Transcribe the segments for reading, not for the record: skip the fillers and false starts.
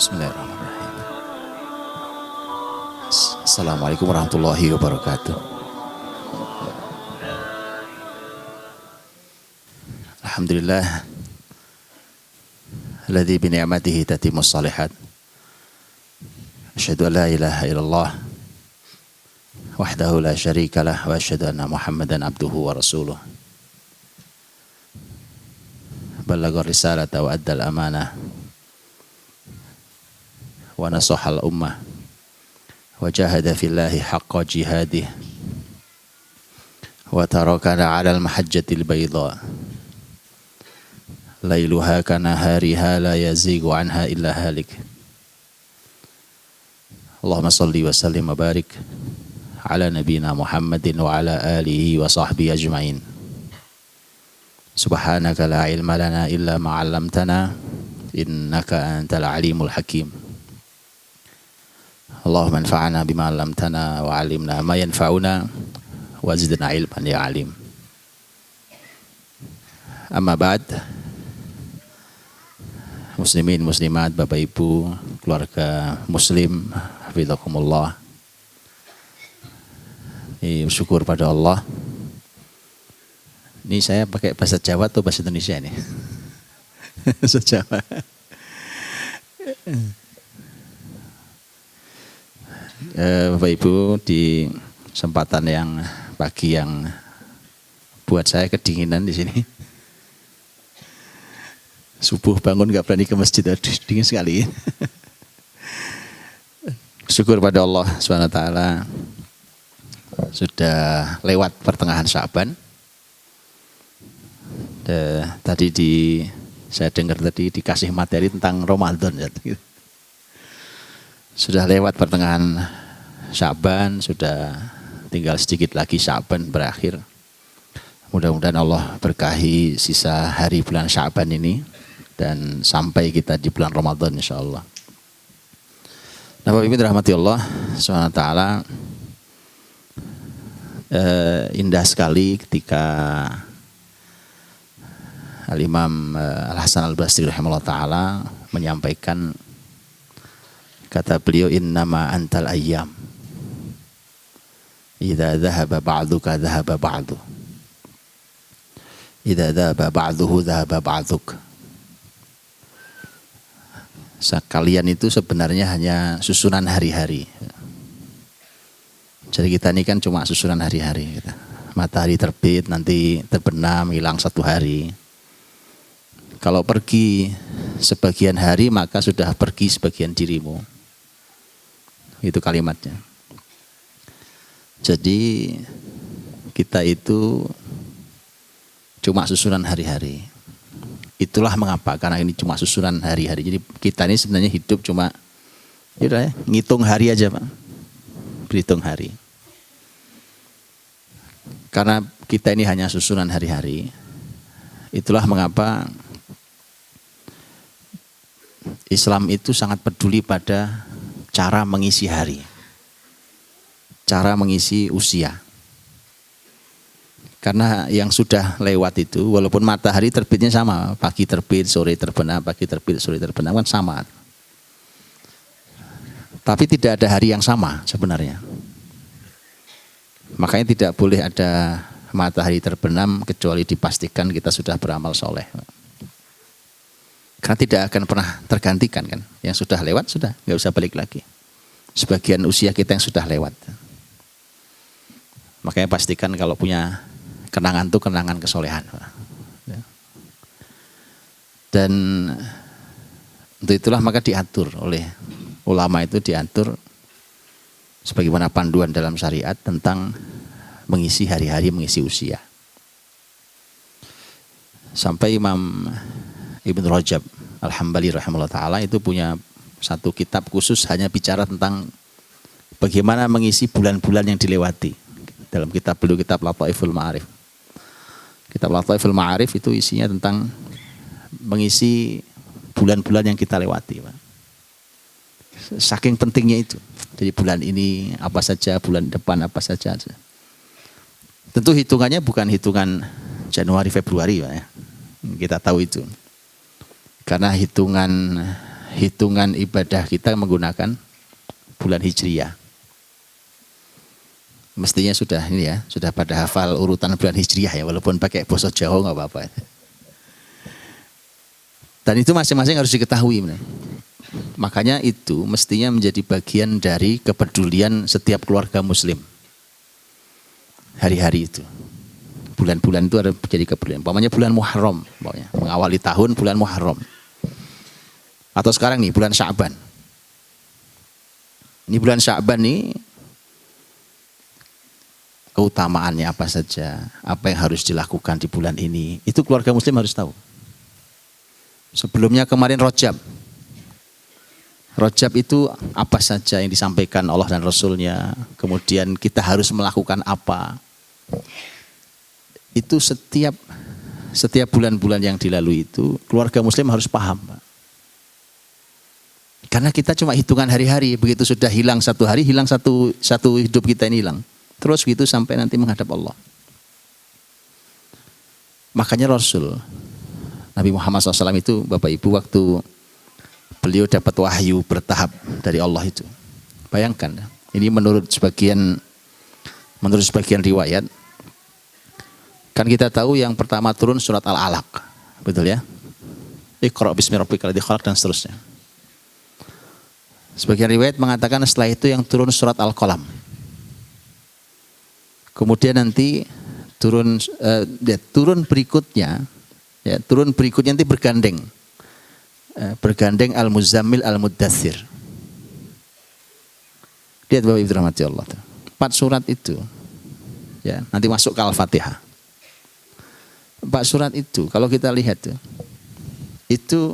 Bismillahirrahmanirrahim. Assalamualaikum warahmatullahi wabarakatuh. Alhamdulillah alladzi bi ni'matihi tatimmus shalihat. Asyhadu an la ilaha illallah wahdahu la syarika lah wa asyhadu anna Muhammadan abduhu wa rasuluh. Ballagha risalata wa addal amanah wa nasahal ummah wa jahada fillahi haqqa jihadih wa tarakana 'alal mahajjatil bayda lailuha kanahariha la yazigu anha illa halik. Allahumma salli wa sallim wa barik ala nabiyyina Muhammadin wa ala alihi wa sahbihi ajma'in. Subhanaka la ilma lana illa ma 'allamtana innaka antal alimul hakim. Allahumma anfa'na bima 'allamtana wa 'allimna ma yanfa'una wa zidna ilman ya 'alim. Amma ba'd. Muslimin muslimat, Bapak Ibu, keluarga muslim, hafizakumullah. Ini bersyukur pada Allah. Ini saya pakai bahasa Jawa atau bahasa Indonesia ini? Bahasa Jawa. Bapak Ibu, di kesempatan yang pagi yang buat saya kedinginan di sini. Subuh bangun gak berani ke masjid, aduh dingin sekali. Syukur pada Allah SWT sudah lewat pertengahan Sya'ban. Tadi saya dengar tadi dikasih materi tentang Ramadan. Sudah lewat pertengahan Sya'ban, sudah tinggal sedikit lagi Sya'ban berakhir. Mudah-mudahan Allah berkahi sisa hari bulan Sya'ban ini dan sampai kita di bulan Ramadan insyaallah. Nah, Bapak Ibu dirahmati Allah SWT, indah sekali ketika Al-Imam Al-Hasan Al-Basri rahimahullah ta'ala menyampaikan, kata beliau, innama antal ayyam idza dhahaba ba'duka dhahaba ba'du idza dhahaba ba'duhu dhahaba ba'duk. Kalian itu sebenarnya hanya susunan hari-hari. Jadi kita ini kan cuma susunan hari-hari. Matahari terbit, nanti terbenam, hilang satu hari. Kalau pergi sebagian hari, maka sudah pergi sebagian dirimu. Itu kalimatnya. Jadi kita itu cuma susunan hari-hari. Itulah mengapa, karena ini cuma susunan hari-hari. Jadi kita ini sebenarnya hidup cuma ngitung hari aja, Pak. Berhitung hari. Karena kita ini hanya susunan hari-hari. Itulah mengapa Islam itu sangat peduli pada cara mengisi hari. Cara mengisi usia. Karena yang sudah lewat itu, walaupun matahari terbitnya sama, pagi terbit, sore terbenam, pagi terbit, sore terbenam, kan sama. Tapi tidak ada hari yang sama sebenarnya. Makanya tidak boleh ada matahari terbenam kecuali dipastikan kita sudah beramal soleh. Karena tidak akan pernah tergantikan kan. Yang sudah lewat sudah, nggak usah balik lagi. Sebagian usia kita yang sudah lewat. Makanya pastikan kalau punya kenangan itu kenangan kesolehan. Dan untuk itulah maka diatur oleh ulama, itu diatur sebagaimana panduan dalam syariat tentang mengisi hari-hari, mengisi usia. Sampai Imam Ibn Rajab Al-Hambali rahimahullah ta'ala itu punya satu kitab khusus hanya bicara tentang bagaimana mengisi bulan-bulan yang dilewati. Dalam kitab beliau, kitab Lataiful Ma'arif. Kitab Lataiful Ma'arif itu isinya tentang mengisi bulan-bulan yang kita lewati, Pak. Saking pentingnya itu. Jadi bulan ini apa saja, bulan depan apa saja. Tentu hitungannya bukan hitungan Januari Februari, Pak, ya. Kita tahu itu. Karena hitungan hitungan ibadah kita menggunakan bulan Hijriyah. Mestinya sudah ini ya, sudah pada hafal urutan bulan Hijriyah ya, walaupun pakai bahasa Jawa nggak apa-apa. Dan itu masing-masing harus diketahui. Makanya itu mestinya menjadi bagian dari kepedulian setiap keluarga muslim. Hari-hari itu. Bulan-bulan itu ada menjadi kepedulian. Umpamanya bulan Muharram, mengawali tahun bulan Muharram. Atau sekarang nih bulan Sya'ban. Ini bulan Sya'ban nih keutamaannya apa saja, apa yang harus dilakukan di bulan ini, itu keluarga muslim harus tahu. Sebelumnya kemarin Rajab. Rajab itu apa saja yang disampaikan Allah dan Rasulnya, kemudian kita harus melakukan apa. Itu setiap bulan-bulan yang dilalui itu keluarga muslim harus paham. Karena kita cuma hitungan hari-hari, begitu sudah hilang satu hari, hilang satu hidup kita ini hilang. Terus gitu sampai nanti menghadap Allah. Makanya Rasul Nabi Muhammad SAW itu Bapak Ibu waktu beliau dapat wahyu bertahap dari Allah itu. Bayangkan, ini menurut sebagian riwayat, kan kita tahu yang pertama turun surat Al-Alaq, betul ya? Iqra bismi rabbikal ladzi khalaq dan seterusnya. Sebagian riwayat mengatakan setelah itu yang turun surat Al-Qalam. Kemudian nanti turun berikutnya nanti bergandeng Al-Muzammil Al-Muddathir. Lihat Bapak Ibu rahmati Allah. 4 surat itu ya, nanti masuk ke Al-Fatihah. 4 surat itu kalau kita lihat itu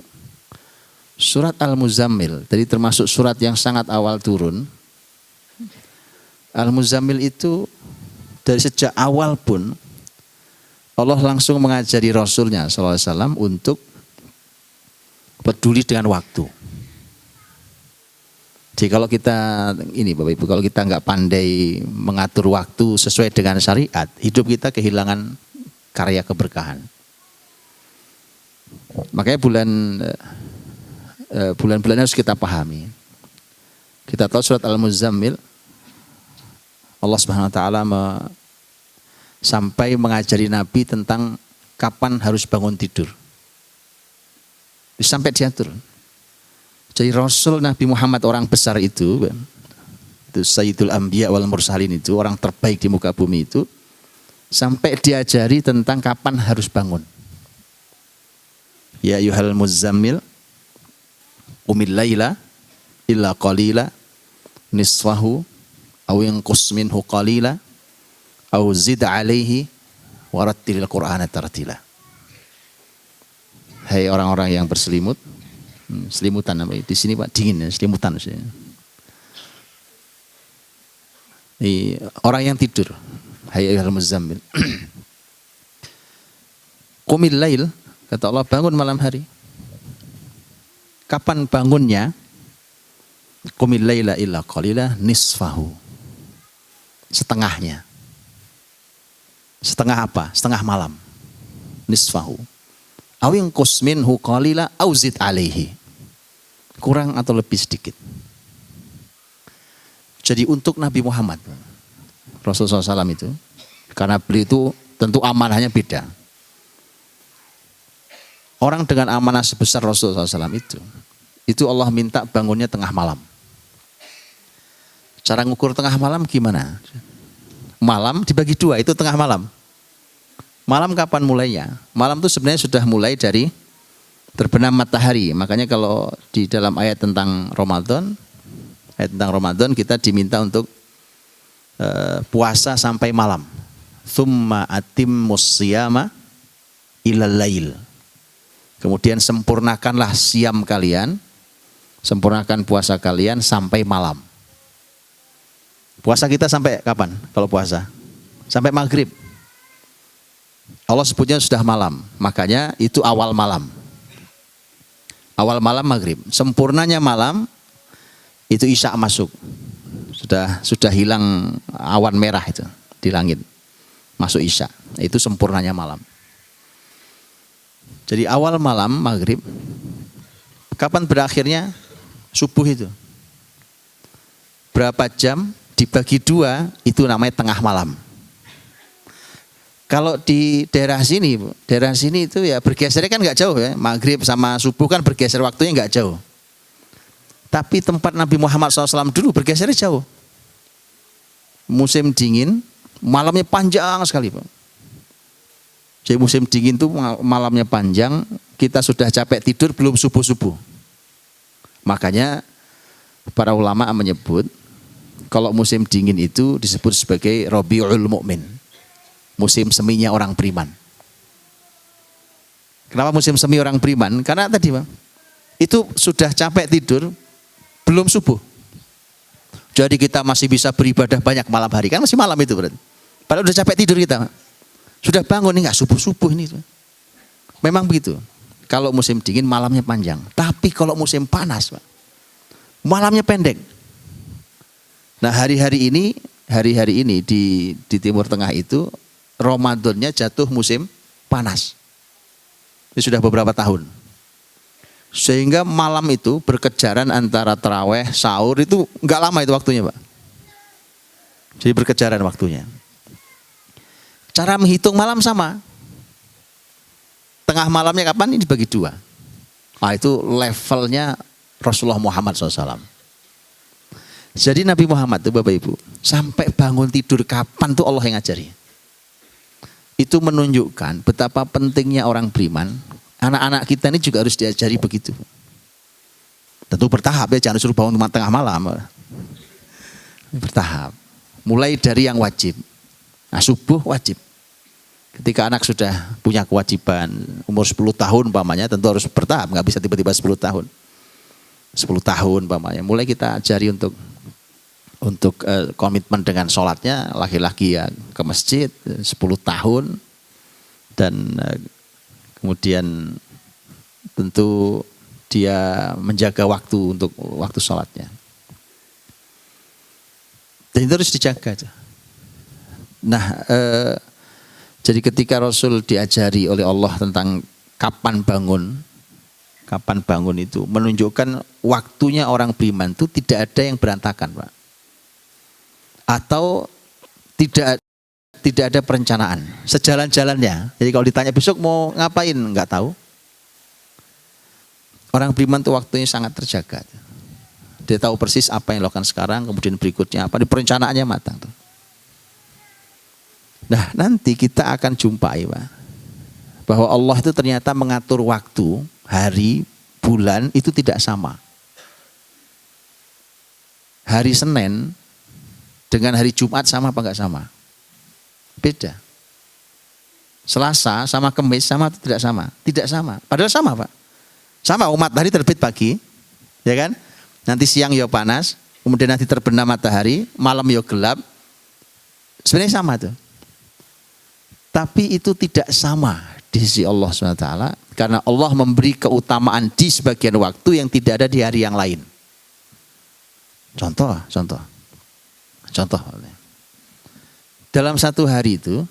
surat Al-Muzammil, jadi termasuk surat yang sangat awal turun. Al-Muzammil itu dari sejak awal pun Allah langsung mengajari Rasulnya SAW untuk peduli dengan waktu. Jadi kalau kita ini Bapak Ibu, kalau kita nggak pandai mengatur waktu sesuai dengan syariat, hidup kita kehilangan karya keberkahan. Makanya bulan-bulan harus kita pahami. Kita tahu surat Al-Muzammil, Allah Subhanahu Wa Taala sampai mengajari Nabi tentang kapan harus bangun tidur. Sampai diatur. Jadi Rasul Nabi Muhammad orang besar itu Sayyidul Anbiya wal Mursalin itu, orang terbaik di muka bumi itu, sampai diajari tentang kapan harus bangun. Ya ayyuhal muzammil umil laila illa qalila nisfahu aw yanqus minhu qalila aw zid alaihi warattilil qur'ana tartila. Hai orang-orang yang berselimut, selimutan namanya di sini Pak, dingin ya, selimutan sini. Orang yang tidur, hai ayyuhal muzammil. Qumil lail, kata Allah, bangun malam hari. Kapan bangunnya? Qumil laila illa qalila nisfahu. Setengahnya. Setengah apa? Setengah malam. Nisfahu. Aw yanqus minhu qalila aw zid alaihi. Kurang atau lebih sedikit. Jadi untuk Nabi Muhammad, Rasulullah SAW itu, karena beliau itu tentu amanahnya beda. Orang dengan amanah sebesar Rasulullah SAW itu Allah minta bangunnya tengah malam. Cara ngukur tengah malam gimana? Malam dibagi 2, itu tengah malam. Malam kapan mulainya? Malam itu sebenarnya sudah mulai dari terbenam matahari. Makanya kalau di dalam ayat tentang Ramadan kita diminta untuk puasa sampai malam. Tsumma atimmus siyama ilal lail. Kemudian sempurnakanlah siam kalian, sempurnakan puasa kalian sampai malam. Puasa kita sampai kapan kalau puasa? Sampai maghrib. Allah sebutnya sudah malam, makanya itu awal malam. Awal malam maghrib. Sempurnanya malam itu isya masuk. Sudah hilang awan merah itu di langit. Masuk isya. Itu sempurnanya malam. Jadi awal malam maghrib Kapan berakhirnya subuh itu? Berapa jam dibagi 2 itu namanya tengah malam. Kalau di daerah sini itu ya bergesernya kan nggak jauh ya. Maghrib sama subuh kan bergeser waktunya nggak jauh. Tapi tempat Nabi Muhammad SAW dulu bergesernya jauh. Musim dingin, malamnya panjang sekali, Pak. Jadi musim dingin itu malamnya panjang, kita sudah capek tidur belum subuh-subuh. Makanya para ulama menyebut kalau musim dingin itu disebut sebagai Rabiul Mukmin. Musim seminya orang beriman. Kenapa musim semi orang beriman? Karena tadi, Pak, itu sudah capek tidur belum subuh. Jadi kita masih bisa beribadah banyak malam hari. Kan masih malam itu berarti. Padahal udah capek tidur kita, Pak. Sudah bangun nih, nggak subuh-subuh ini. Memang begitu. Kalau musim dingin malamnya panjang. Tapi kalau musim panas, Pak, malamnya pendek. Nah hari-hari ini di Timur Tengah itu Ramadannya jatuh musim panas. Ini sudah beberapa tahun. Sehingga malam itu berkejaran antara taraweh, sahur itu nggak lama itu waktunya, Pak. Jadi berkejaran waktunya. Cara menghitung malam sama. Tengah malamnya kapan? Ini dibagi 2. Nah itu levelnya Rasulullah Muhammad SAW. Jadi Nabi Muhammad tuh Bapak Ibu, sampai bangun tidur kapan tuh Allah yang ngajari. Itu menunjukkan betapa pentingnya orang beriman. Anak-anak kita ini juga harus diajari begitu. Tentu bertahap ya, jangan suruh bangun tengah malam. Bertahap. Mulai dari yang wajib. Nah subuh wajib. Ketika anak sudah punya kewajiban, umur 10 tahun umpamanya, tentu harus bertahap, nggak bisa tiba-tiba 10 tahun. 10 tahun umpamanya, mulai kita ajari untuk komitmen dengan sholatnya, laki-laki ya ke masjid 10 tahun, dan kemudian tentu dia menjaga waktu untuk waktu sholatnya. Dan itu harus dijaga. Nah, jadi ketika Rasul diajari oleh Allah tentang kapan bangun itu menunjukkan waktunya orang beriman itu tidak ada yang berantakan, Pak. Atau tidak ada perencanaan, sejalan-jalannya. Jadi kalau ditanya besok mau ngapain, nggak tahu. Orang beriman itu waktunya sangat terjaga. Dia tahu persis apa yang dilakukan sekarang, kemudian berikutnya apa, di perencanaannya matang tuh. Nah nanti kita akan jumpai, Pak, bahwa Allah itu ternyata mengatur waktu, hari, bulan itu tidak sama. Hari Senin dengan hari Jumat sama apa enggak sama? Beda. Selasa sama Kamis sama atau tidak sama? Tidak sama. Padahal sama, Pak. Sama, matahari terbit pagi, ya kan? Nanti siang ya panas, kemudian nanti terbenam matahari, malam ya gelap. Sebenarnya sama tuh. Tapi itu tidak sama di sisi Allah SWT, karena Allah memberi keutamaan di sebagian waktu yang tidak ada di hari yang lain. Contoh. Dalam satu hari itu,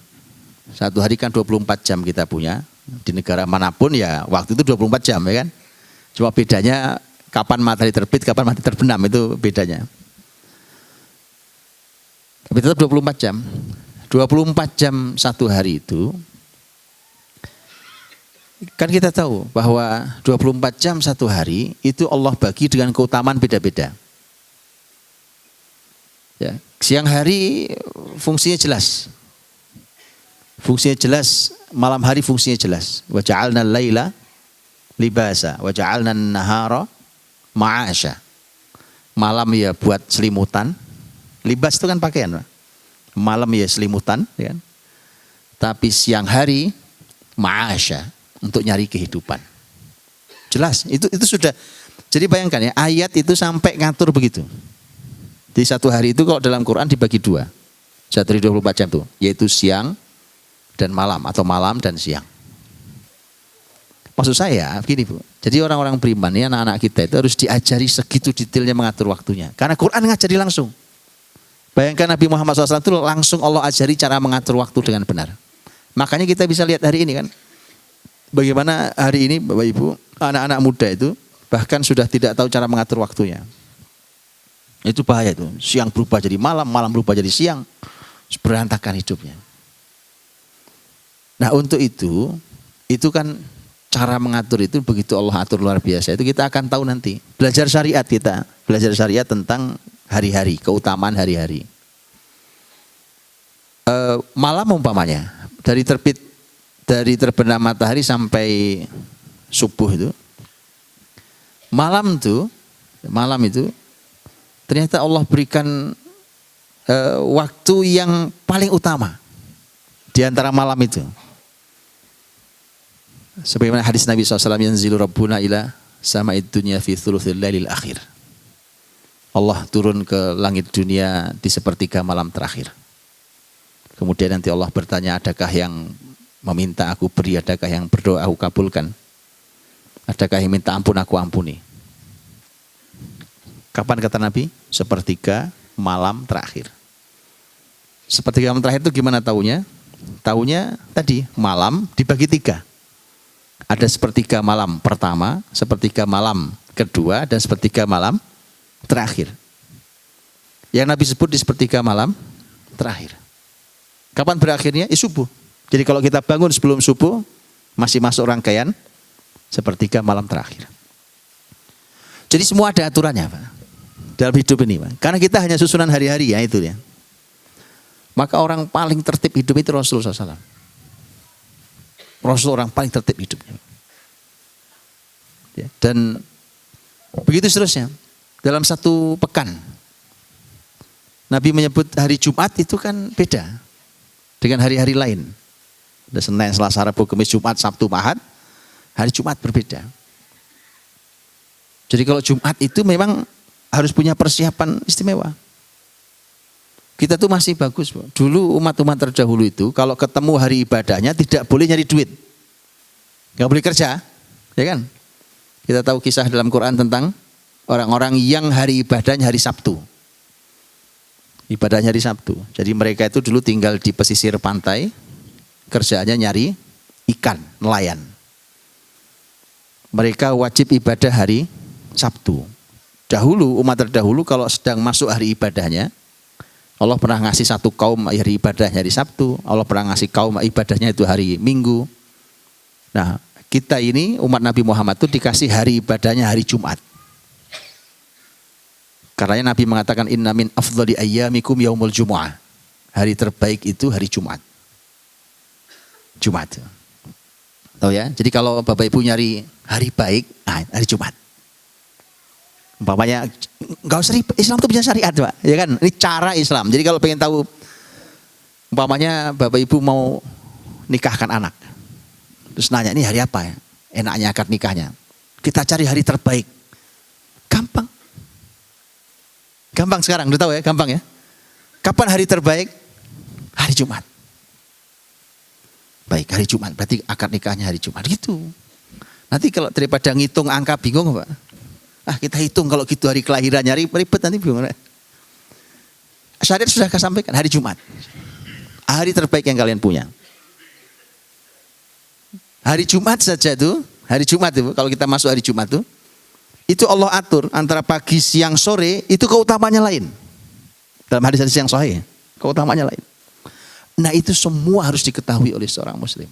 satu hari kan 24 jam kita punya, di negara manapun ya waktu itu 24 jam ya kan. Cuma bedanya kapan matahari terbit, kapan matahari terbenam, itu bedanya. Tapi tetap 24 jam. 24 jam satu hari itu, kan kita tahu bahwa 24 jam satu hari itu Allah bagi dengan keutamaan beda-beda. Ya, siang hari fungsinya jelas. Fungsinya jelas, malam hari fungsinya jelas. Wa ja'alna al-laila libasa, wa ja'alna an-nahara ma'asha. Malam ya buat selimutan. Libas itu kan pakaian, Pak. Malam ya selimutan, ya kan? Tapi siang hari ma'asya, untuk nyari kehidupan. Jelas, itu sudah. Jadi bayangkan ya, ayat itu sampai ngatur begitu. Di satu hari itu kalau dalam Quran dibagi 2. Satu hari 24 jam itu, yaitu siang dan malam, atau malam dan siang. Maksud saya begini, Bu. Jadi orang-orang beriman ya, anak-anak kita itu harus diajari segitu detailnya mengatur waktunya. Karena Quran ngajari langsung. Bayangkan Nabi Muhammad SAW itu langsung Allah ajari cara mengatur waktu dengan benar. Makanya kita bisa lihat hari ini kan, bagaimana hari ini Bapak Ibu, anak-anak muda itu bahkan sudah tidak tahu cara mengatur waktunya. Itu bahaya itu. Siang berubah jadi malam, malam berubah jadi siang. Berantakan hidupnya. Nah untuk itu kan cara mengatur itu begitu Allah atur luar biasa. Itu kita akan tahu nanti. Belajar syariat kita. Belajar syariat tentang hari-hari, keutamaan hari-hari. Malam umpamanya, dari terbenam matahari sampai subuh itu. Malam itu ternyata Allah berikan waktu yang paling utama di antara malam itu. Sebagaimana hadis Nabi SAW, yanzilu rabbuna ila sama'id dunya fi thuluthil lailil akhir. Allah turun ke langit dunia di sepertiga malam terakhir. Kemudian nanti Allah bertanya, adakah yang meminta aku beri, adakah yang berdoa aku kabulkan, adakah yang minta ampun aku ampuni. Kapan kata Nabi? Sepertiga malam terakhir. Sepertiga malam terakhir itu gimana taunya? Taunya tadi malam dibagi tiga. Ada sepertiga malam pertama, sepertiga malam kedua, dan sepertiga malam terakhir. Yang Nabi sebut di sepertiga malam terakhir. Kapan berakhirnya? Subuh. Jadi kalau kita bangun sebelum subuh, masih masuk rangkaian sepertiga malam terakhir. Jadi semua ada aturannya, Pak, dalam hidup ini, Pak. Karena kita hanya susunan hari-hari, ya itu ya. Maka orang paling tertib hidup itu Rasulullah SAW. Rasul orang paling tertib hidupnya. Ya, dan begitu seterusnya. Dalam satu pekan, Nabi menyebut hari Jumat itu kan beda dengan hari-hari lain. Ada Senin, Selasa, Rabu, Kamis, Jumat, Sabtu, Ahad. Hari Jumat berbeda. Jadi kalau Jumat itu memang harus punya persiapan istimewa. Kita tuh masih bagus, Bu. Dulu umat-umat terdahulu itu kalau ketemu hari ibadahnya tidak boleh nyari duit. Gak boleh kerja, ya kan? Kita tahu kisah dalam Quran tentang orang-orang yang hari ibadahnya hari Sabtu. Ibadahnya hari Sabtu. Jadi mereka itu dulu tinggal di pesisir pantai, kerjaannya nyari ikan, nelayan. Mereka wajib ibadah hari Sabtu. Dahulu, umat terdahulu kalau sedang masuk hari ibadahnya, Allah pernah ngasih satu kaum hari ibadahnya hari Sabtu, Allah pernah ngasih kaum ibadahnya itu hari Minggu. Nah, kita ini umat Nabi Muhammad itu dikasih hari ibadahnya hari Jumat. Karena Nabi mengatakan inna min afdhali ayyamikum yaumul jumu'ah. Hari terbaik itu hari Jumat. Jumat. Tahu ya? Jadi kalau Bapak Ibu nyari hari baik, hari Jumat. Umpamanya enggak usah Islam itu bisa syariat, Pak. Ya kan? Ini cara Islam. Jadi kalau pengen tahu umpamanya Bapak Ibu mau nikahkan anak. Terus nanya, ini hari apa ya? Enaknya akad nikahnya. Kita cari hari terbaik. Gampang. Gampang sekarang, udah tahu ya, gampang ya. Kapan hari terbaik? Hari Jumat. Baik, hari Jumat, berarti akad nikahnya hari Jumat gitu. Nanti kalau daripada ngitung angka bingung, Pak. Kita hitung kalau gitu hari kelahirannya ribet nanti bingung. Syariat sudah sampaikan hari Jumat. Hari terbaik yang kalian punya. Hari Jumat saja tuh, hari Jumat itu kalau kita masuk hari Jumat tuh, itu Allah atur antara pagi, siang, sore itu keutamanya lain. Dalam hadis-hadis yang sahih, keutamanya lain. Nah itu semua harus diketahui oleh seorang muslim.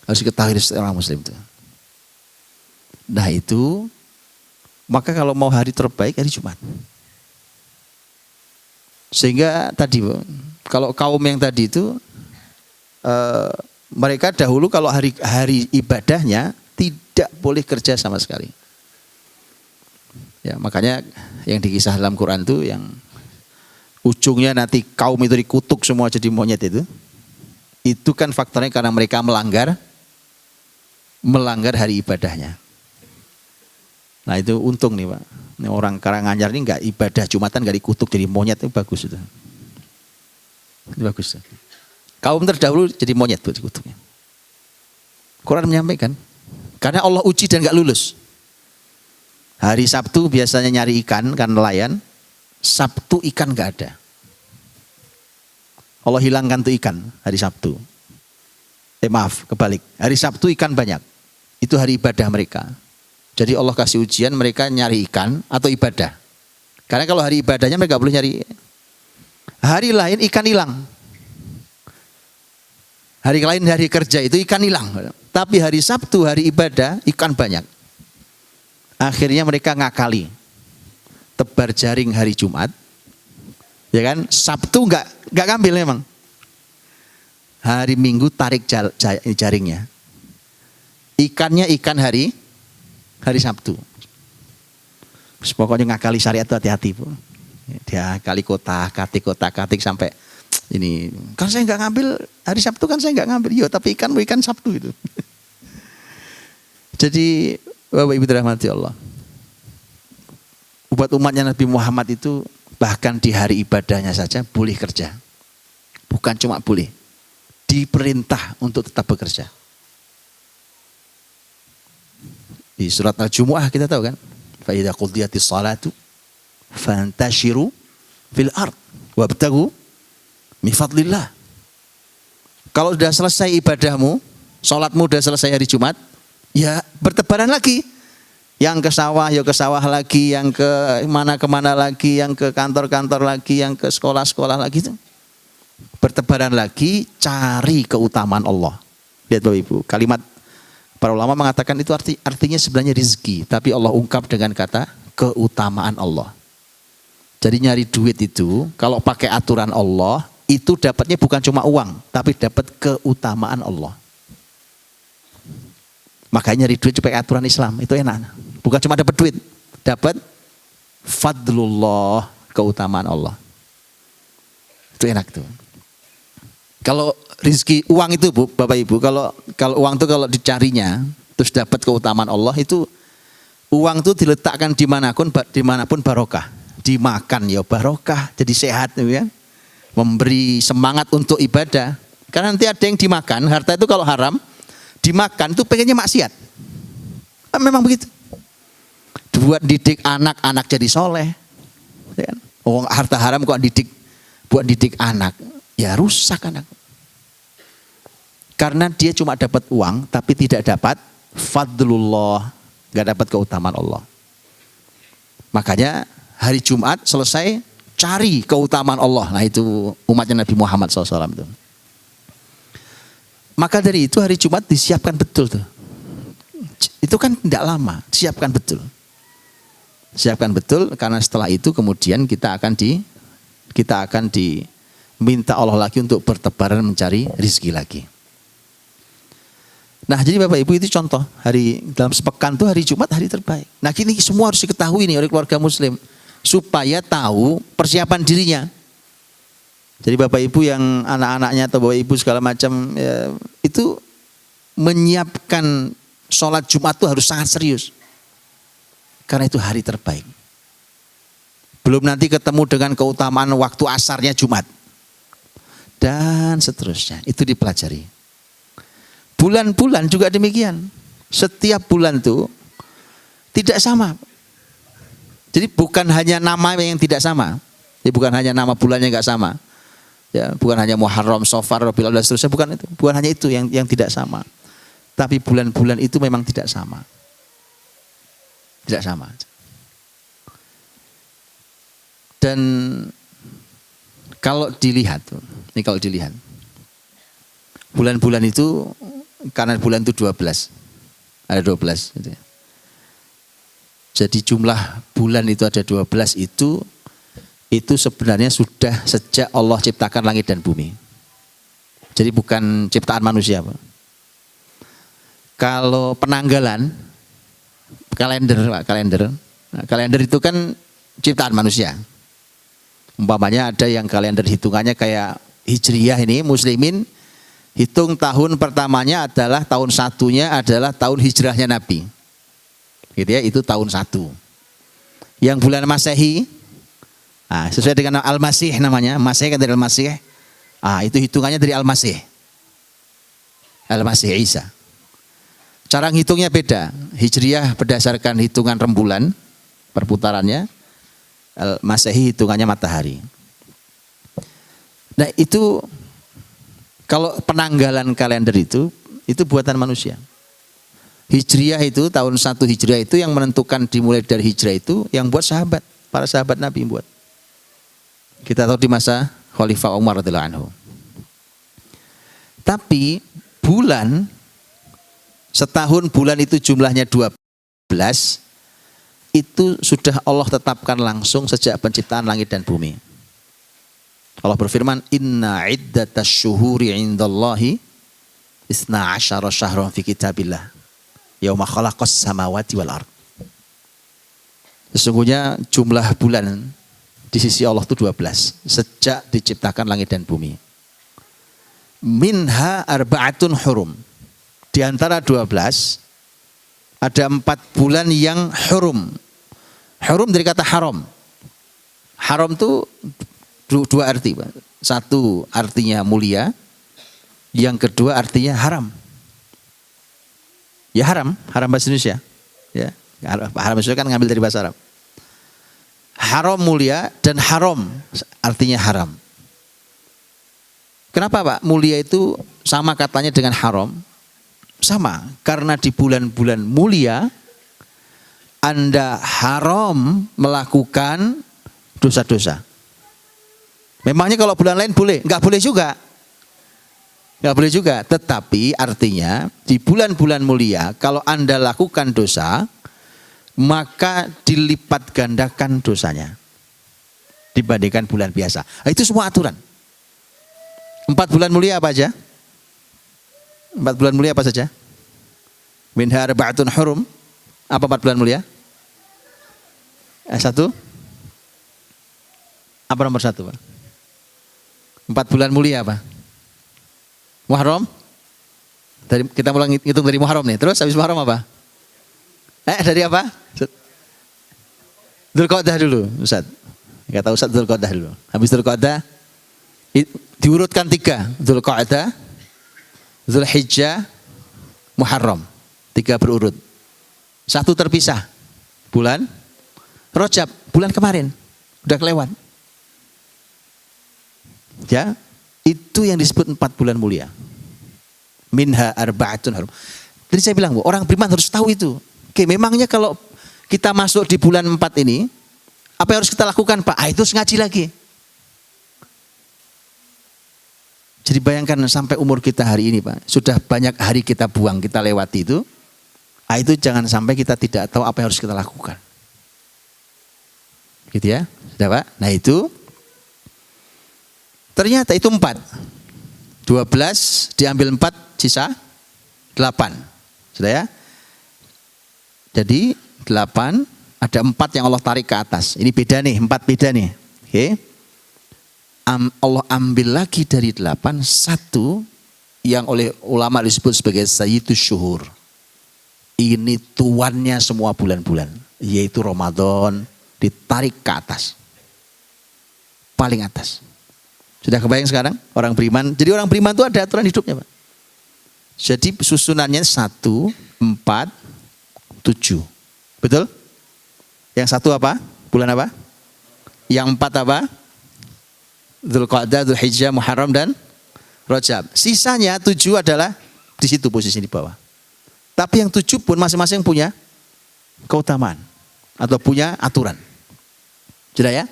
Harus diketahui oleh seorang muslim itu. Nah itu, maka kalau mau hari terbaik hari Jumat. Sehingga tadi, kalau kaum yang tadi itu, mereka dahulu kalau hari ibadahnya tidak boleh kerja sama sekali. Ya, makanya yang dikisah dalam Quran itu yang ujungnya nanti kaum itu dikutuk semua jadi monyet itu kan faktornya karena mereka melanggar hari ibadahnya. Nah itu untung nih, Pak. Ini orang Karanganyar ini nggak ibadah Jumatan nggak dikutuk jadi monyet, itu bagus itu. Itu bagus. Kaum terdahulu jadi monyet tuh dikutuknya. Quran menyampaikan. Karena Allah uji dan gak lulus. Hari Sabtu biasanya nyari ikan, kan nelayan. Sabtu ikan gak ada. Allah hilangkan tuh ikan hari Sabtu. Maaf, kebalik. Hari Sabtu ikan banyak. Itu hari ibadah mereka. Jadi Allah kasih ujian mereka nyari ikan atau ibadah. Karena kalau hari ibadahnya mereka boleh nyari. Hari lain ikan hilang. Hari lain hari kerja itu ikan hilang. Tapi hari Sabtu hari ibadah ikan banyak. Akhirnya mereka ngakali. Tebar jaring hari Jumat. Ya kan? Sabtu enggak ngambil memang. Hari Minggu tarik jaringnya. Ikannya ikan hari Sabtu. Terus pokoknya ngakali syariat itu hati-hati, Bu. Dia kali kotak-katik sampai ini. Kan saya nggak ngambil hari Sabtu, kan saya nggak ngambil. Yo, tapi ikan Sabtu itu. Jadi Bapak Ibu dirahmati Allah. Buat umatnya Nabi Muhammad itu bahkan di hari ibadahnya saja boleh kerja. Bukan cuma boleh, diperintah untuk tetap bekerja. Di surat Al-Jumu'ah kita tahu kan? Fa idza qudiyatis shalatu fantashiru fil ard wabtagu min fadlillah. Kalau sudah selesai ibadahmu, salatmu sudah selesai hari Jumat, ya bertebaran lagi. Yang ke sawah ya ke sawah lagi, yang ke kemana lagi, yang ke kantor-kantor lagi, yang ke sekolah-sekolah lagi. Bertebaran lagi, cari keutamaan Allah. Lihat Bapak Ibu, kalimat para ulama mengatakan itu artinya sebenarnya rezeki, tapi Allah ungkap dengan kata keutamaan Allah. Jadi nyari duit itu kalau pakai aturan Allah itu dapatnya bukan cuma uang, tapi dapat keutamaan Allah. Makanya nyari duit pakai aturan Islam itu enak. Bukan cuma dapat duit, dapat fadlullah, keutamaan Allah. Itu enak tuh. Kalau rezeki uang itu Bu, Bapak Ibu, kalau uang itu kalau dicarinya terus dapat keutamaan Allah itu uang itu diletakkan dimanapun barokah. Dimakan ya barokah, jadi sehat ya. Memberi semangat untuk ibadah. Karena nanti ada yang dimakan, harta itu kalau haram dimakan itu pengennya maksiat. Memang begitu. Buat didik anak jadi soleh. Ya. Oh, harta haram kok buat didik anak, ya rusak anak. Karena dia cuma dapat uang tapi tidak dapat fadlullah, nggak dapat keutamaan Allah. Makanya hari Jumat selesai cari keutamaan Allah. Nah itu umatnya Nabi Muhammad SAW itu. Maka dari itu hari Jumat disiapkan betul tuh. Itu kan tidak lama, disiapkan betul. Siapkan betul karena setelah itu kemudian kita akan diminta Allah lagi untuk bertebaran mencari rezeki lagi. Nah jadi Bapak Ibu itu contoh hari dalam sepekan itu hari Jumat hari terbaik. Nah ini semua harus diketahui nih oleh keluarga Muslim supaya tahu persiapan dirinya. Jadi Bapak Ibu yang anak-anaknya atau Bapak Ibu segala macam ya, itu menyiapkan sholat Jumat itu harus sangat serius. Karena itu hari terbaik. Belum nanti ketemu dengan keutamaan waktu asarnya Jumat. Dan seterusnya. Itu dipelajari. Bulan-bulan juga demikian. Setiap bulan itu tidak sama. Jadi bukan hanya nama yang tidak sama. Jadi bukan hanya nama bulannya nggak sama. Ya, bukan hanya Muharram, Safar, Rabiul Awwal dan seterusnya. Bukan itu. Bukan hanya itu yang tidak sama. Tapi bulan-bulan itu memang tidak sama. Tidak sama. Dan kalau dilihat, bulan-bulan itu karena bulan itu 12, ada 12. Gitu ya. Jadi jumlah bulan itu ada 12 itu sebenarnya sudah sejak Allah ciptakan langit dan bumi. Jadi bukan ciptaan manusia. Kalau penanggalan, kalender itu kan ciptaan manusia. Umpamanya ada yang kalender hitungannya kayak Hijriyah ini Muslimin hitung tahun pertamanya adalah tahun satunya adalah tahun hijrahnya Nabi. Gitu ya, itu tahun 1. Yang bulan Masehi sesuai dengan Al-Masih namanya, Masih kan dari Al-Masih. Itu hitungannya dari Al-Masih. Al-Masih Isa. Cara ngitungnya beda. Hijriyah berdasarkan hitungan rembulan perputarannya, Masehi hitungannya matahari. Nah itu kalau penanggalan kalender itu buatan manusia. Hijriah itu tahun 1 Hijriah itu yang menentukan dimulai dari hijrah itu yang buat sahabat, para sahabat Nabi buat. Kita tahu di masa Khalifah Umar radhiyallahu anhu. Tapi bulan setahun bulan itu jumlahnya 12 itu sudah Allah tetapkan langsung sejak penciptaan langit dan bumi. Allah berfirman, "Inna iddatasy syuhuri 'indallahi 12 syahran fi kitabillah yauma khalaqas samawati wal ard." Sesungguhnya jumlah bulan di sisi Allah itu 12 sejak diciptakan langit dan bumi. Minha arba'atun hurum. Di antara 12 ada 4 bulan yang hurum. Hurum dari kata haram. Haram itu dua arti, Pak. Satu artinya mulia, yang kedua artinya haram. Ya haram bahasa Indonesia. Ya, haram bahasa Indonesia kan ngambil dari bahasa Arab. Haram mulia dan haram artinya haram. Kenapa, Pak? Mulia itu sama katanya dengan haram? Sama, karena di bulan-bulan mulia Anda haram melakukan dosa-dosa. Memangnya kalau bulan lain boleh? Enggak boleh juga. Enggak boleh juga. Tetapi artinya di bulan-bulan mulia kalau Anda lakukan dosa, maka dilipat gandakan dosanya dibandingkan bulan biasa. Nah, itu semua aturan. 4 bulan mulia apa aja? 4 bulan mulia apa saja? Minha arba'atun hurum. Apa 4 bulan mulia? Satu. Apa nomor 1, Pak? 4 bulan mulia apa? Muharram. Kita mulai hitung dari Muharram nih. Terus habis Muharram apa? Dari apa? Dzulqa'dah dulu, Ustaz. Kata Ustaz Dzulqa'dah dulu. Habis Dzulqa'dah diurutkan 3. Dzulqa'dah, Dzulhijjah, Muharram. 3 berurut. 1 terpisah. Bulan Rajab, bulan kemarin. Udah kelewat. Ya, itu yang disebut 4 bulan mulia. Minha arba'atun hurum. Jadi saya bilang, orang beriman harus tahu itu. Oke, memangnya kalau kita masuk di bulan 4 ini, apa yang harus kita lakukan, Pak? Itu ngaji lagi. Jadi bayangkan sampai umur kita hari ini, Pak, sudah banyak hari kita buang, kita lewati itu. Itu jangan sampai kita tidak tahu apa yang harus kita lakukan. Gitu ya, sudah, Pak? Nah itu, ternyata itu 4. 12 diambil 4, sisa 8. Sudah ya? Jadi 8, ada 4 yang Allah tarik ke atas. Ini beda nih, 4 beda nih. Oke. Allah ambil lagi dari 8, 1 yang oleh ulama disebut sebagai Sayyidus Syuhur. Ini tuannya semua bulan-bulan, yaitu Ramadan, ditarik ke atas. Paling atas. Sudah kebayang sekarang orang beriman? Jadi orang beriman itu ada aturan hidupnya, Pak. Jadi susunannya 1, 4, 7. Betul? Yang 1 apa? Bulan apa? Yang 4 apa? Dzulqa'dah, Dzulhijjah, Muharram dan Rajab. Sisanya 7 adalah di situ posisi di bawah. Tapi yang 7 pun masing-masing punya keutamaan atau punya aturan. Sudah ya?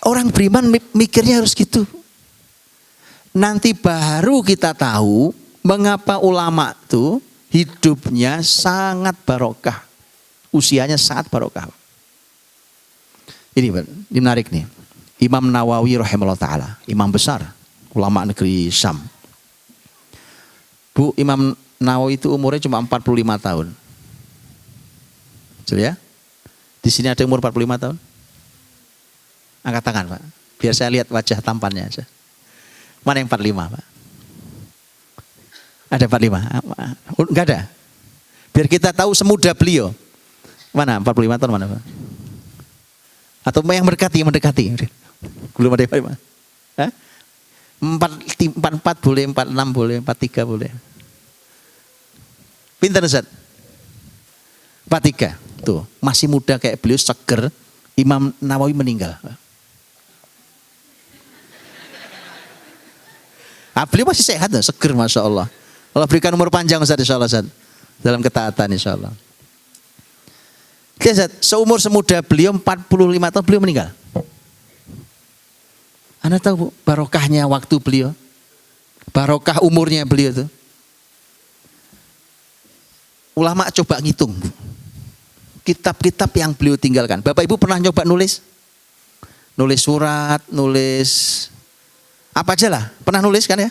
Orang beriman mikirnya harus gitu. Nanti baru kita tahu mengapa ulama itu hidupnya sangat barokah. Usianya sangat barokah. Ini menarik nih. Imam Nawawi rahimahullah ta'ala. Imam besar. Ulama negeri Syam. Bu, Imam Nawawi itu umurnya cuma 45 tahun. Betul ya? Di sini ada yang umur 45 tahun? Angkat tangan, Pak. Biar saya lihat wajah tampannya aja. Mana yang 45, Pak? Ada 45? Enggak ada? Biar kita tahu semudah beliau. Mana 45 tahun mana, Pak? Atau yang mendekati? Belum ada yang 45? 44 boleh, 46 boleh, 43 boleh. Pintar, Ustaz? 43. Tuh, masih muda kayak beliau, seger. Imam Nawawi meninggal. Beliau masih sehat, seger, Masya Allah. Allah berikan umur panjang Ustaz insyaallah Ustaz. Dalam ketaatan insyaallah. Oke Ustaz, seumur semuda beliau 45 tahun beliau meninggal. Anda tahu Bu, barokahnya waktu beliau? Barokah umurnya beliau itu. Ulama coba ngitung Bu. Kitab-kitab yang beliau tinggalkan. Bapak Ibu pernah coba nulis? Nulis surat, nulis apa aja lah. Pernah nulis kan ya?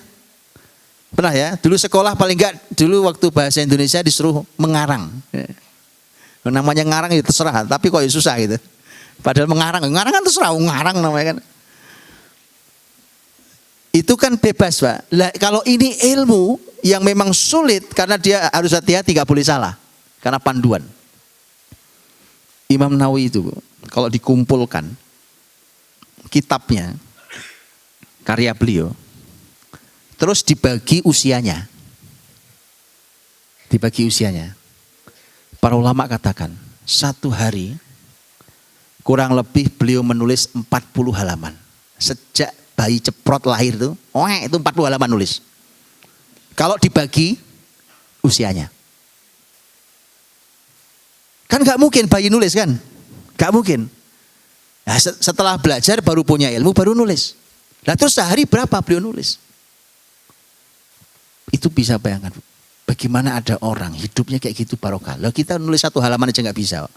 Pernah ya? Dulu sekolah paling enggak, dulu waktu bahasa Indonesia disuruh mengarang. Namanya ngarang itu terserah, tapi kok ya susah gitu. Padahal mengarang kan terserah, ngarang namanya kan. Itu kan bebas Pak. Lah, kalau ini ilmu yang memang sulit karena dia harus hati-hati, gak boleh salah. Karena panduan. Imam Nawawi itu kalau dikumpulkan kitabnya, karya beliau, terus dibagi usianya. Dibagi usianya. Para ulama katakan, satu hari kurang lebih beliau menulis 40 halaman. Sejak bayi ceprot lahir itu 40 halaman nulis. Kalau dibagi usianya. Kan gak mungkin bayi nulis kan? Gak mungkin. Nah, setelah belajar baru punya ilmu, baru nulis. Nah terus sehari berapa beliau nulis? Itu bisa bayangkan. Bagaimana ada orang hidupnya kayak gitu barokah. Lah kita nulis satu halaman aja gak bisa.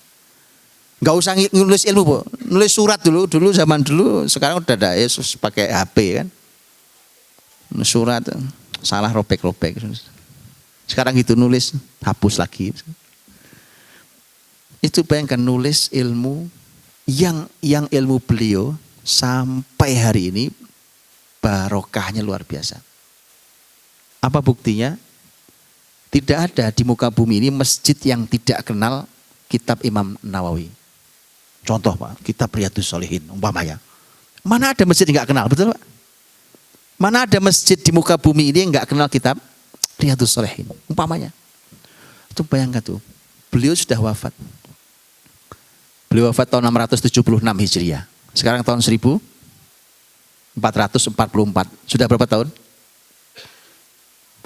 Gak usah nulis ilmu Bu. Nulis surat dulu zaman dulu. Sekarang udah ada Yesus pakai HP kan. Nulis surat salah robek-robek. Sekarang gitu nulis hapus lagi. Itu bayangkan nulis ilmu yang ilmu beliau sampai hari ini barokahnya luar biasa. Apa buktinya? Tidak ada di muka bumi ini masjid yang tidak kenal kitab Imam Nawawi. Contoh Pak, kitab Riyadhus Shalihin umpamanya. Mana ada masjid yang enggak kenal, betul Pak? Mana ada masjid di muka bumi ini yang enggak kenal kitab Riyadhus Shalihin umpamanya. Itu bayangkan tuh, beliau sudah wafat. Beliau wafat tahun 676 Hijriah. Sekarang tahun 1444. Sudah berapa tahun?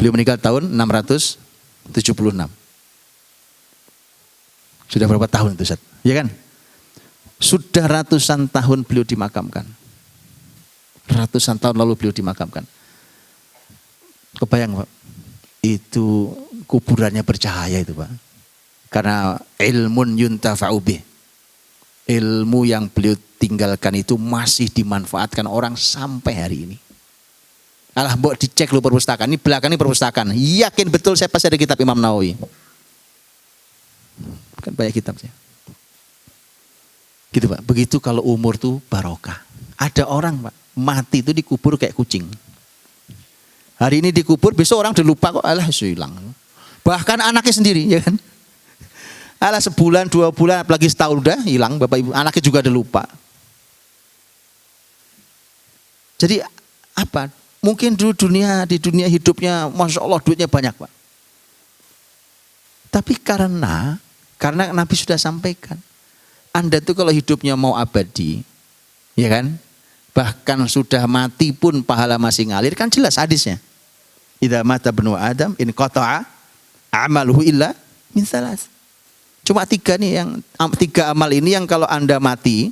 Beliau meninggal tahun 676. Sudah berapa tahun itu Ustaz? Ya kan? Sudah ratusan tahun beliau dimakamkan. Ratusan tahun lalu beliau dimakamkan. Kebayang Pak? Itu kuburannya bercahaya itu Pak. Karena ilmun yuntafa'u bih. Ilmu yang beliau tinggalkan itu masih dimanfaatkan orang sampai hari ini. Alah, mbok dicek lu perpustakaan. Ini belakang ini perpustakaan. Yakin betul saya pasti ada kitab Imam Nawawi. Kan banyak kitabnya. Gitu Pak. Begitu kalau umur tuh barokah. Ada orang Pak, mati itu dikubur kayak kucing. Hari ini dikubur, besok orang udah lupa kok. Alah, hilang. Bahkan anaknya sendiri, ya kan? Alah, sebulan, 2 bulan, apalagi setahun udah hilang, Bapak Ibu. Anaknya juga udah lupa. Jadi apa? Mungkin dulu di dunia hidupnya, Masya Allah duitnya banyak Pak. Tapi karena Nabi sudah sampaikan, Anda tuh kalau hidupnya mau abadi, ya kan? Bahkan sudah mati pun pahala masih ngalir, kan jelas hadisnya. Idza mata ibnu Adam in qata'a amaluhu illa min salas. Cuma 3 nih yang 3 amal ini yang kalau Anda mati,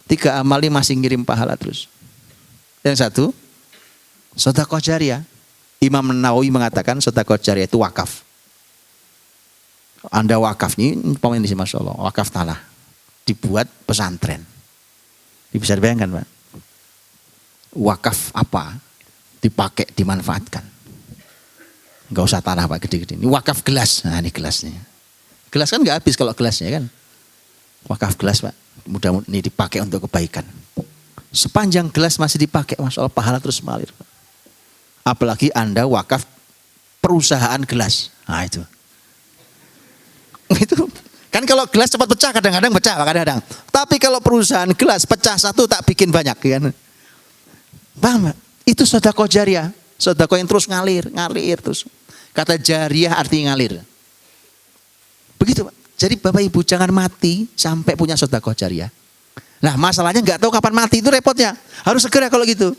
3 amal ini masih ngirim pahala terus. Yang satu, sedekah jariyah. Imam Nawawi mengatakan sedekah jariyah itu wakaf. Anda wakaf nih, pemain di sini Masya Allah, wakaf tanah. Dibuat pesantren. Bisa dibayangkan Pak. Wakaf apa? Dipakai, dimanfaatkan. Enggak usah tanah Pak gede-gede. Ini wakaf gelas. Nah ini gelasnya. Gelas kan enggak habis kalau gelasnya kan. Wakaf gelas Pak. Mudah-mudahan ini dipakai untuk kebaikan. Sepanjang gelas masih dipakai, Masya Allah pahala terus mengalir Pak. Apalagi Anda wakaf perusahaan gelas. Nah itu. Itu kan kalau gelas cepat pecah, kadang-kadang pecah, kadang-kadang. Tapi kalau perusahaan gelas pecah satu tak bikin banyak, kan? Paham? Itu sedekah jariyah, sedekah yang terus ngalir terus. Kata jariyah artinya ngalir. Begitu Pak. Jadi Bapak Ibu jangan mati sampai punya sedekah jariyah. Nah masalahnya nggak tahu kapan mati, itu repotnya. Harus segera kalau gitu.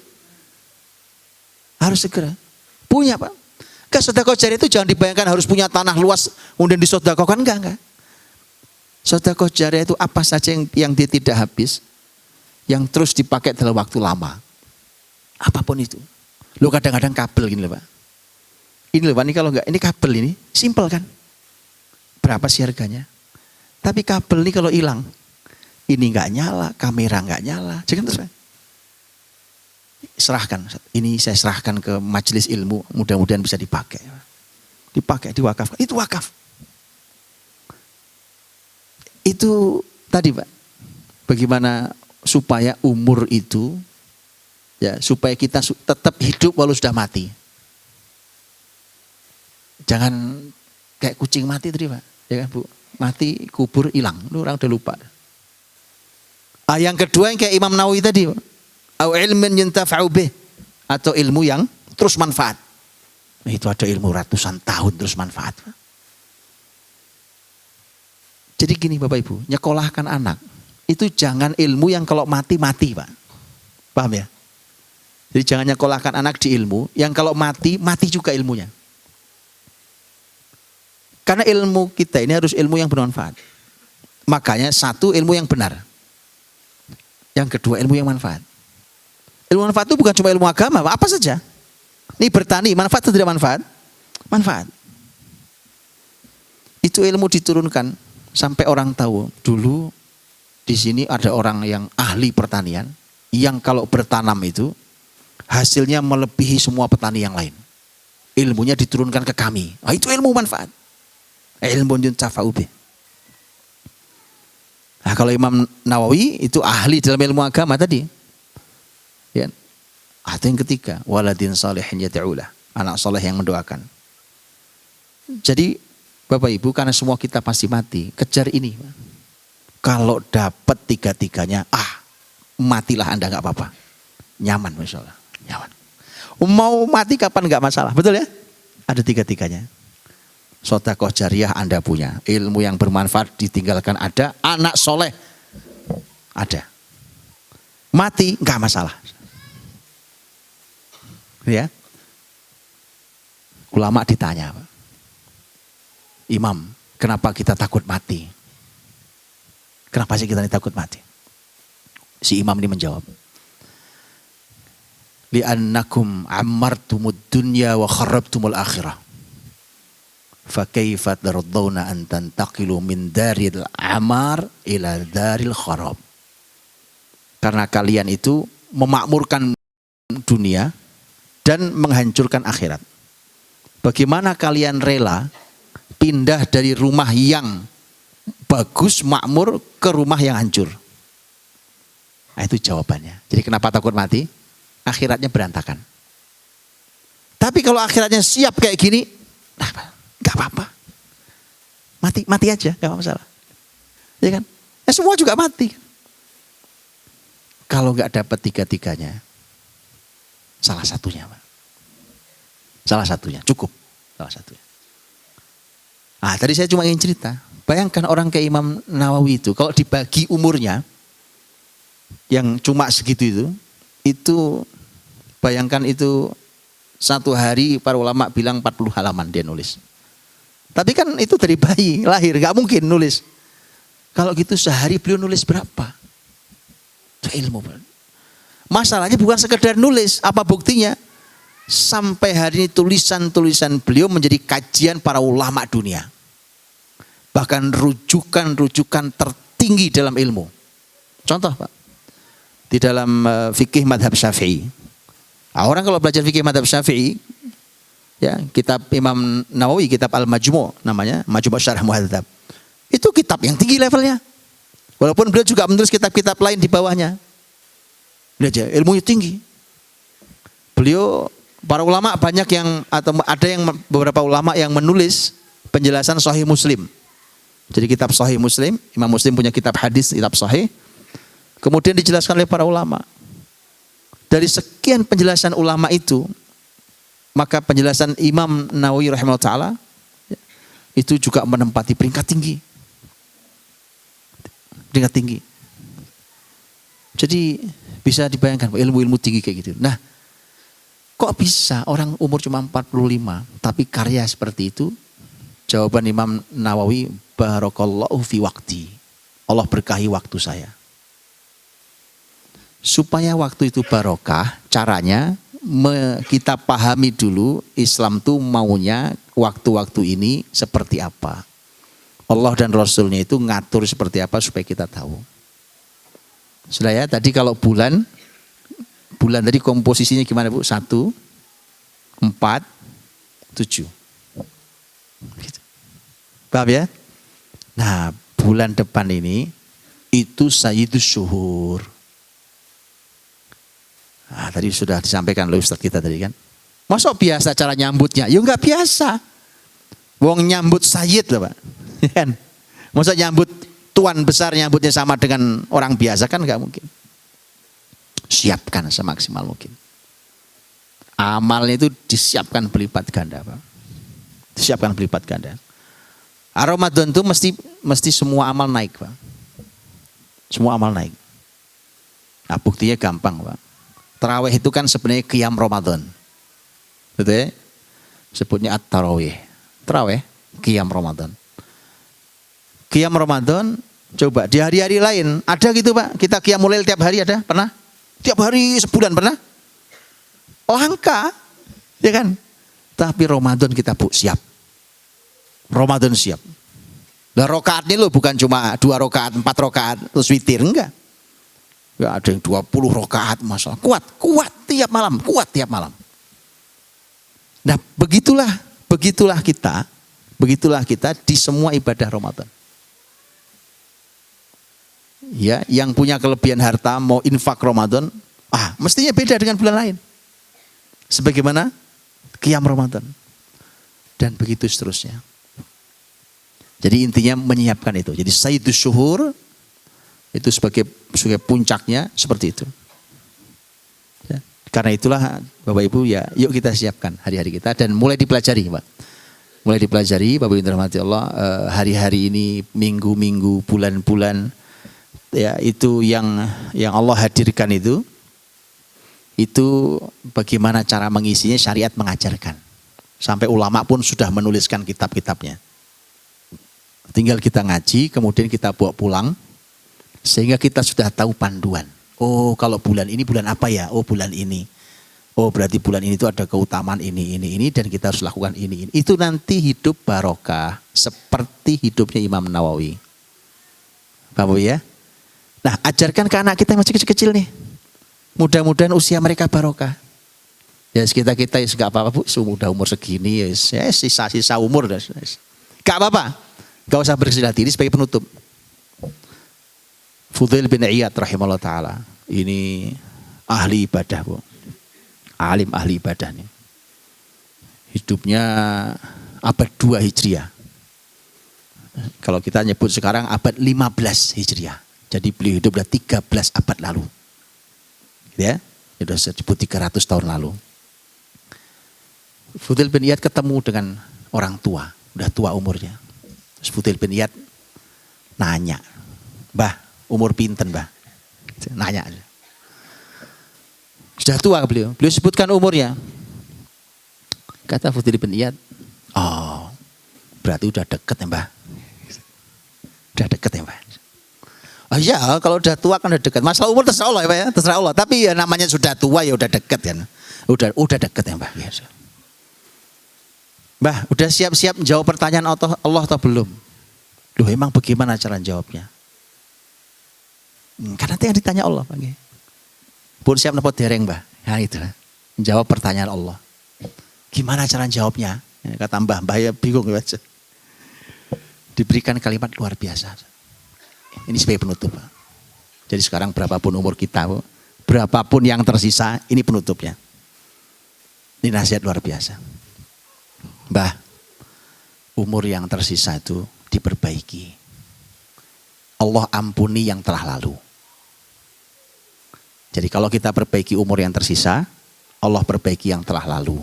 Harus segera. Punya Pak. Ke sedekah jariah itu jangan dibayangkan harus punya tanah luas kemudian disedekahkan, enggak. Sedekah jariah itu apa saja yang dia tidak habis, yang terus dipakai dalam waktu lama. Apapun itu. Lo kadang-kadang kabel gini loh Pak. Ini loh Pak, ini kalau enggak, ini kabel ini, simpel kan. Berapa sih harganya? Tapi kabel ini kalau hilang, ini enggak nyala, kamera enggak nyala. Jangan terus Pak. Serahkan, ini saya serahkan ke majelis ilmu, mudah-mudahan bisa dipakai. Dipakai, diwakafkan, itu wakaf. Itu tadi Pak, bagaimana supaya umur itu, ya supaya kita tetap hidup walau sudah mati. Jangan kayak kucing mati tadi Pak, ya kan Bu, mati kubur hilang, lu orang udah lupa. Yang kedua yang kayak Imam Nawawi tadi, au ilmin yuntafa'u bih, atau ilmu yang terus manfaat. Itu ada ilmu ratusan tahun terus manfaat. Jadi gini Bapak Ibu, nyekolahkan anak itu jangan ilmu yang kalau mati Pak. Paham ya? Jadi jangan nyekolahkan anak di ilmu yang kalau mati juga ilmunya. Karena ilmu kita ini harus ilmu yang bermanfaat. Makanya satu, ilmu yang benar. Yang kedua, ilmu yang manfaat. Ilmu manfaat itu bukan cuma ilmu agama, apa saja. Ini bertani, manfaat atau tidak manfaat? Manfaat. Itu ilmu diturunkan sampai orang tahu dulu di sini ada orang yang ahli pertanian yang kalau bertanam itu hasilnya melebihi semua petani yang lain. Ilmunya diturunkan ke kami. Nah, itu ilmu manfaat. Ilmu yuntafa'u bih. Nah, kalau Imam Nawawi itu ahli dalam ilmu agama tadi. Ya. Atau yang ketiga, waladin salihin yad'ulah, anak soleh yang mendoakan. Jadi Bapak Ibu, karena semua kita pasti mati, kejar ini. Kalau dapat tiga-tiganya, matilah Anda nggak apa-apa. Nyaman Masya Allah, nyaman. Mau mati kapan nggak masalah, betul ya? Ada tiga-tiganya. Sedekah jariah Anda punya, ilmu yang bermanfaat ditinggalkan ada, anak soleh ada. Mati nggak masalah. Ya. Ulama ditanya, Imam, kenapa kita takut mati? Kenapa sih kita takut mati? Si imam ini menjawab, li'annakum ammartumud dunya wa kharrabtumul akhirah. Fa kaifa tardawna an tantaqilu min daril amar ila daril kharab. Karena kalian itu memakmurkan dunia dan menghancurkan akhirat. Bagaimana kalian rela pindah dari rumah yang bagus, makmur ke rumah yang hancur? Nah, itu jawabannya. Jadi kenapa takut mati? Akhiratnya berantakan. Tapi kalau akhiratnya siap kayak gini, nggak apa-apa. Mati aja, nggak masalah. Ya kan? Ya semua juga mati. Kalau nggak dapat tiga-tiganya, salah satunya, Pak. Salah satunya, cukup. Salah satunya. Tadi saya cuma ingin cerita. Bayangkan orang kayak Imam Nawawi itu, kalau dibagi umurnya, yang cuma segitu itu bayangkan itu satu hari para ulama bilang 40 halaman dia nulis. Tapi kan itu dari bayi, lahir, gak mungkin nulis. Kalau gitu sehari beliau nulis berapa? Itu ilmu. Masalahnya bukan sekedar nulis, apa buktinya? Sampai hari ini tulisan-tulisan beliau menjadi kajian para ulama dunia. Bahkan rujukan-rujukan tertinggi dalam ilmu. Contoh Pak, di dalam fikih madhab Syafi'i. Orang kalau belajar fikih madhab Syafi'i, ya kitab Imam Nawawi, kitab Al-Majmu' namanya, Majmu' Syarah Muhadzab. Itu kitab yang tinggi levelnya. Walaupun beliau juga menulis kitab-kitab lain di bawahnya. Lihat aja, ilmunya tinggi. Beliau, para ulama banyak yang, atau ada yang beberapa ulama yang menulis penjelasan Sahih Muslim. Jadi kitab Sahih Muslim, Imam Muslim punya kitab hadis, kitab Sahih. Kemudian dijelaskan oleh para ulama. Dari sekian penjelasan ulama itu, maka penjelasan Imam Nawawi rahimahullah ta'ala itu juga menempati peringkat tinggi. Peringkat tinggi. Jadi bisa dibayangkan ilmu-ilmu tinggi kayak gitu. Nah, Kok bisa orang umur cuma 45 tapi karya seperti itu? Jawaban Imam Nawawi, barakallahu fi waqti. Allah berkahi waktu saya. Supaya waktu itu barokah, caranya kita pahami dulu Islam tuh maunya waktu-waktu ini seperti apa. Allah dan Rasulnya itu ngatur seperti apa supaya kita tahu. Sudah ya, tadi kalau bulan tadi komposisinya gimana Bu? 1, 4, 7. Gitu. Paham ya? Nah, bulan depan ini itu Sayyidus Syuhur. Nah, tadi sudah disampaikan oleh Ustadz kita tadi kan. Masa biasa cara nyambutnya? Ya enggak biasa. Wong nyambut Sayyid loh Pak. Masa nyambut tuan besar nyambutnya sama dengan orang biasa kan enggak mungkin. Siapkan semaksimal mungkin. Amalnya itu disiapkan berlipat ganda Pak. Disiapkan berlipat ganda. Ramadan itu mesti semua amal naik Pak. Semua amal naik. Nah buktinya gampang Pak. Tarawih itu kan sebenarnya qiyam Ramadan. Betul ya? Sebutnya at-tarawih. Tarawih, qiyam Ramadan. Qiyam Ramadan, coba di hari-hari lain. Ada gitu Pak? Kita qiyamul lail tiap hari ada? Pernah? Tiap hari sebulan pernah? Langka. Ya kan? Tapi Ramadan kita siap. Ramadan siap. Nah rokaatnya loh bukan cuma 2 rokaat, 4 rokaat, terus witir. Enggak. Ya ada yang 20 rokaat masalah. Kuat tiap malam, Nah begitulah kita di semua ibadah Ramadan. Ya, yang punya kelebihan harta mau infak Ramadan, mestinya beda dengan bulan lain. Sebagaimana qiyam Ramadan. Dan begitu seterusnya. Jadi intinya menyiapkan itu. Jadi Sayyidus Syuhur itu sebagai puncaknya seperti itu. Ya. Karena itulah Bapak Ibu ya, yuk kita siapkan hari-hari kita dan mulai dipelajari Pak. Mulai dipelajari Bapak Ibu rahmati Allah, hari-hari ini, minggu-minggu, bulan-bulan ya itu yang Allah hadirkan itu bagaimana cara mengisinya, syariat mengajarkan. Sampai ulama pun sudah menuliskan kitab-kitabnya. Tinggal kita ngaji, kemudian kita bawa pulang. Sehingga kita sudah tahu panduan. Oh kalau bulan ini bulan apa ya? Oh bulan ini. Oh berarti bulan ini itu ada keutamaan ini. Dan kita harus lakukan ini. Itu nanti hidup barokah. Seperti hidupnya Imam Nawawi. Paham ya? Nah ajarkan ke anak kita yang masih kecil-kecil nih. Mudah-mudahan usia mereka barokah. Ya kita gak apa-apa Bu. Sudah umur segini ya sisa-sisa umur. Gak apa-apa. Gak usah berkecil hati. Ini sebagai penutup. Fudail bin Iyad rahimahullah ta'ala. Ini ahli ibadah Bu. Alim ahli ibadah nih. Hidupnya abad 2 Hijriah. Kalau kita nyebut sekarang abad 15 Hijriah. Jadi beliau hidup sudah 13 abad lalu. Ya, sudah disebut 300 tahun lalu. Fudail bin Iyad ketemu dengan orang tua. Udah tua umurnya. Terus Fudail bin Iyad nanya. Mbah, umur pinten Mbah? Nanya. Sudah tua beliau. Beliau sebutkan umurnya. Kata Fudail bin Iyad, oh berarti udah deket ya Mbah. Udah deket ya Mbah. Oh iya kalau udah tua kan udah deket. Masalah umur terserah Allah ya Pak ya. Terserah Allah. Tapi ya namanya sudah tua ya udah deket kan. Udah deket ya Mbah. Mbah udah siap-siap jawab pertanyaan Allah atau belum? Loh emang bagaimana cara jawabnya? Karena nanti yang ditanya Allah Pak. Pun siap nepot dereng Mbah. Nah itu jawab pertanyaan Allah. Gimana cara jawabnya? Kata Mbah ya bingung baca. Diberikan kalimat luar biasa. Ini sebagai penutup Pak. Jadi sekarang berapapun umur kita, berapapun yang tersisa, ini penutupnya. Ini nasihat luar biasa. Mbah, umur yang tersisa itu diperbaiki. Allah ampuni yang telah lalu. Jadi kalau kita perbaiki umur yang tersisa, Allah perbaiki yang telah lalu.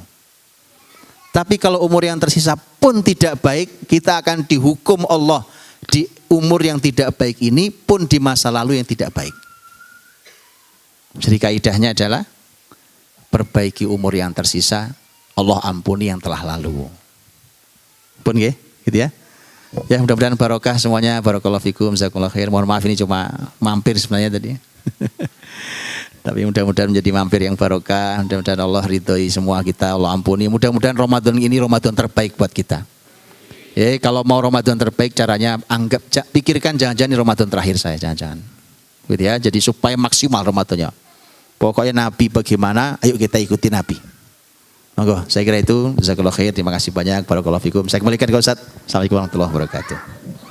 Tapi kalau umur yang tersisa pun tidak baik, kita akan dihukum Allah di umur yang tidak baik ini pun di masa lalu yang tidak baik. Jadi kaidahnya adalah perbaiki umur yang tersisa, Allah ampuni yang telah lalu. Pun nggih, gitu ya. Ya mudah-mudahan barokah semuanya, barakallahu fikum, jazakumullah khair. Mohon maaf ini cuma mampir sebenarnya tadi. Tapi mudah-mudahan menjadi mampir yang barokah, mudah-mudahan Allah ridhoi semua kita, Allah ampuni. Mudah-mudahan Ramadan ini Ramadan terbaik buat kita. Ya, kalau mau Ramadan terbaik caranya pikirkan jangan-jangan ini Ramadan terakhir saya, jangan-jangan. Gitu ya, jadi supaya maksimal Ramadannya. Pokoknya Nabi bagaimana, ayo kita ikuti Nabi. Monggo, saya kira itu. Jazakallahu khair, terima kasih banyak. Barakallahu fikum. Saya kembalikan ke Ustaz. Assalamualaikum warahmatullahi wabarakatuh.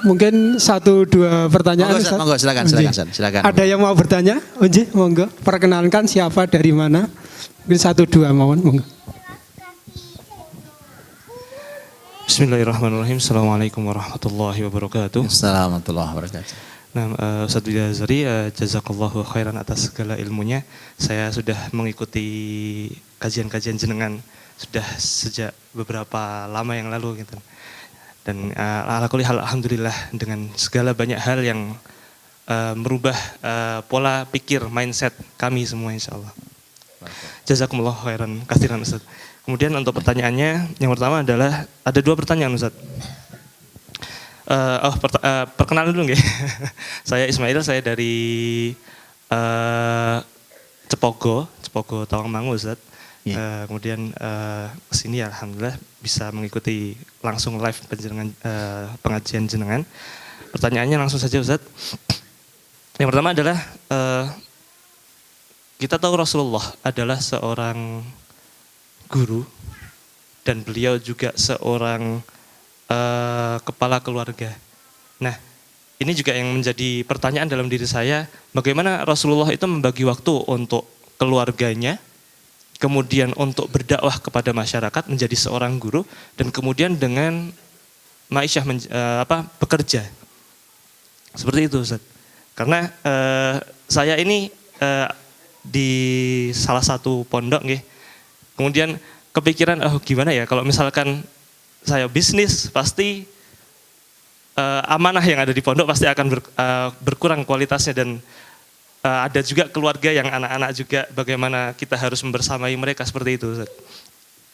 Mungkin 1-2 pertanyaan. Monggo, Ustaz. Monggo, silakan. Ada yang mau bertanya? Unji, monggo. Perkenalkan siapa, dari mana? Mungkin 1-2 mohon, monggo. Bismillahirrahmanirrahim. Assalamualaikum warahmatullahi wabarakatuh. Assalamualaikum warahmatullahi wabarakatuh. Nah, Ustaz Widazari, jazakallahu khairan atas segala ilmunya. Saya sudah mengikuti kajian-kajian jenengan sudah sejak beberapa lama yang lalu gitu. Dan alhamdulillah dengan segala banyak hal yang merubah pola pikir, mindset kami semua insyaallah. Jazakumullah khairan katsiran Ustaz. Kemudian untuk pertanyaannya, yang pertama adalah ada 2 pertanyaan Ustaz. Perkenalan dulu nggih. Saya Ismail, saya dari Cepogo Tawangmangu Ustaz. Yeah. Kemudian kesini alhamdulillah bisa mengikuti langsung live pengajian jenengan. Pertanyaannya langsung saja Ustaz. Yang pertama adalah kita tahu Rasulullah adalah seorang guru dan beliau juga seorang kepala keluarga. Nah, ini juga yang menjadi pertanyaan dalam diri saya, bagaimana Rasulullah itu membagi waktu untuk keluarganya, kemudian untuk berdakwah kepada masyarakat menjadi seorang guru, dan kemudian dengan Maisyah bekerja. Seperti itu Ustaz. Karena saya ini di salah satu pondok nggih. Kemudian kepikiran gimana ya kalau misalkan saya bisnis, pasti amanah yang ada di pondok pasti akan berkurang kualitasnya, dan ada juga keluarga yang anak-anak juga bagaimana kita harus membersamai mereka seperti itu.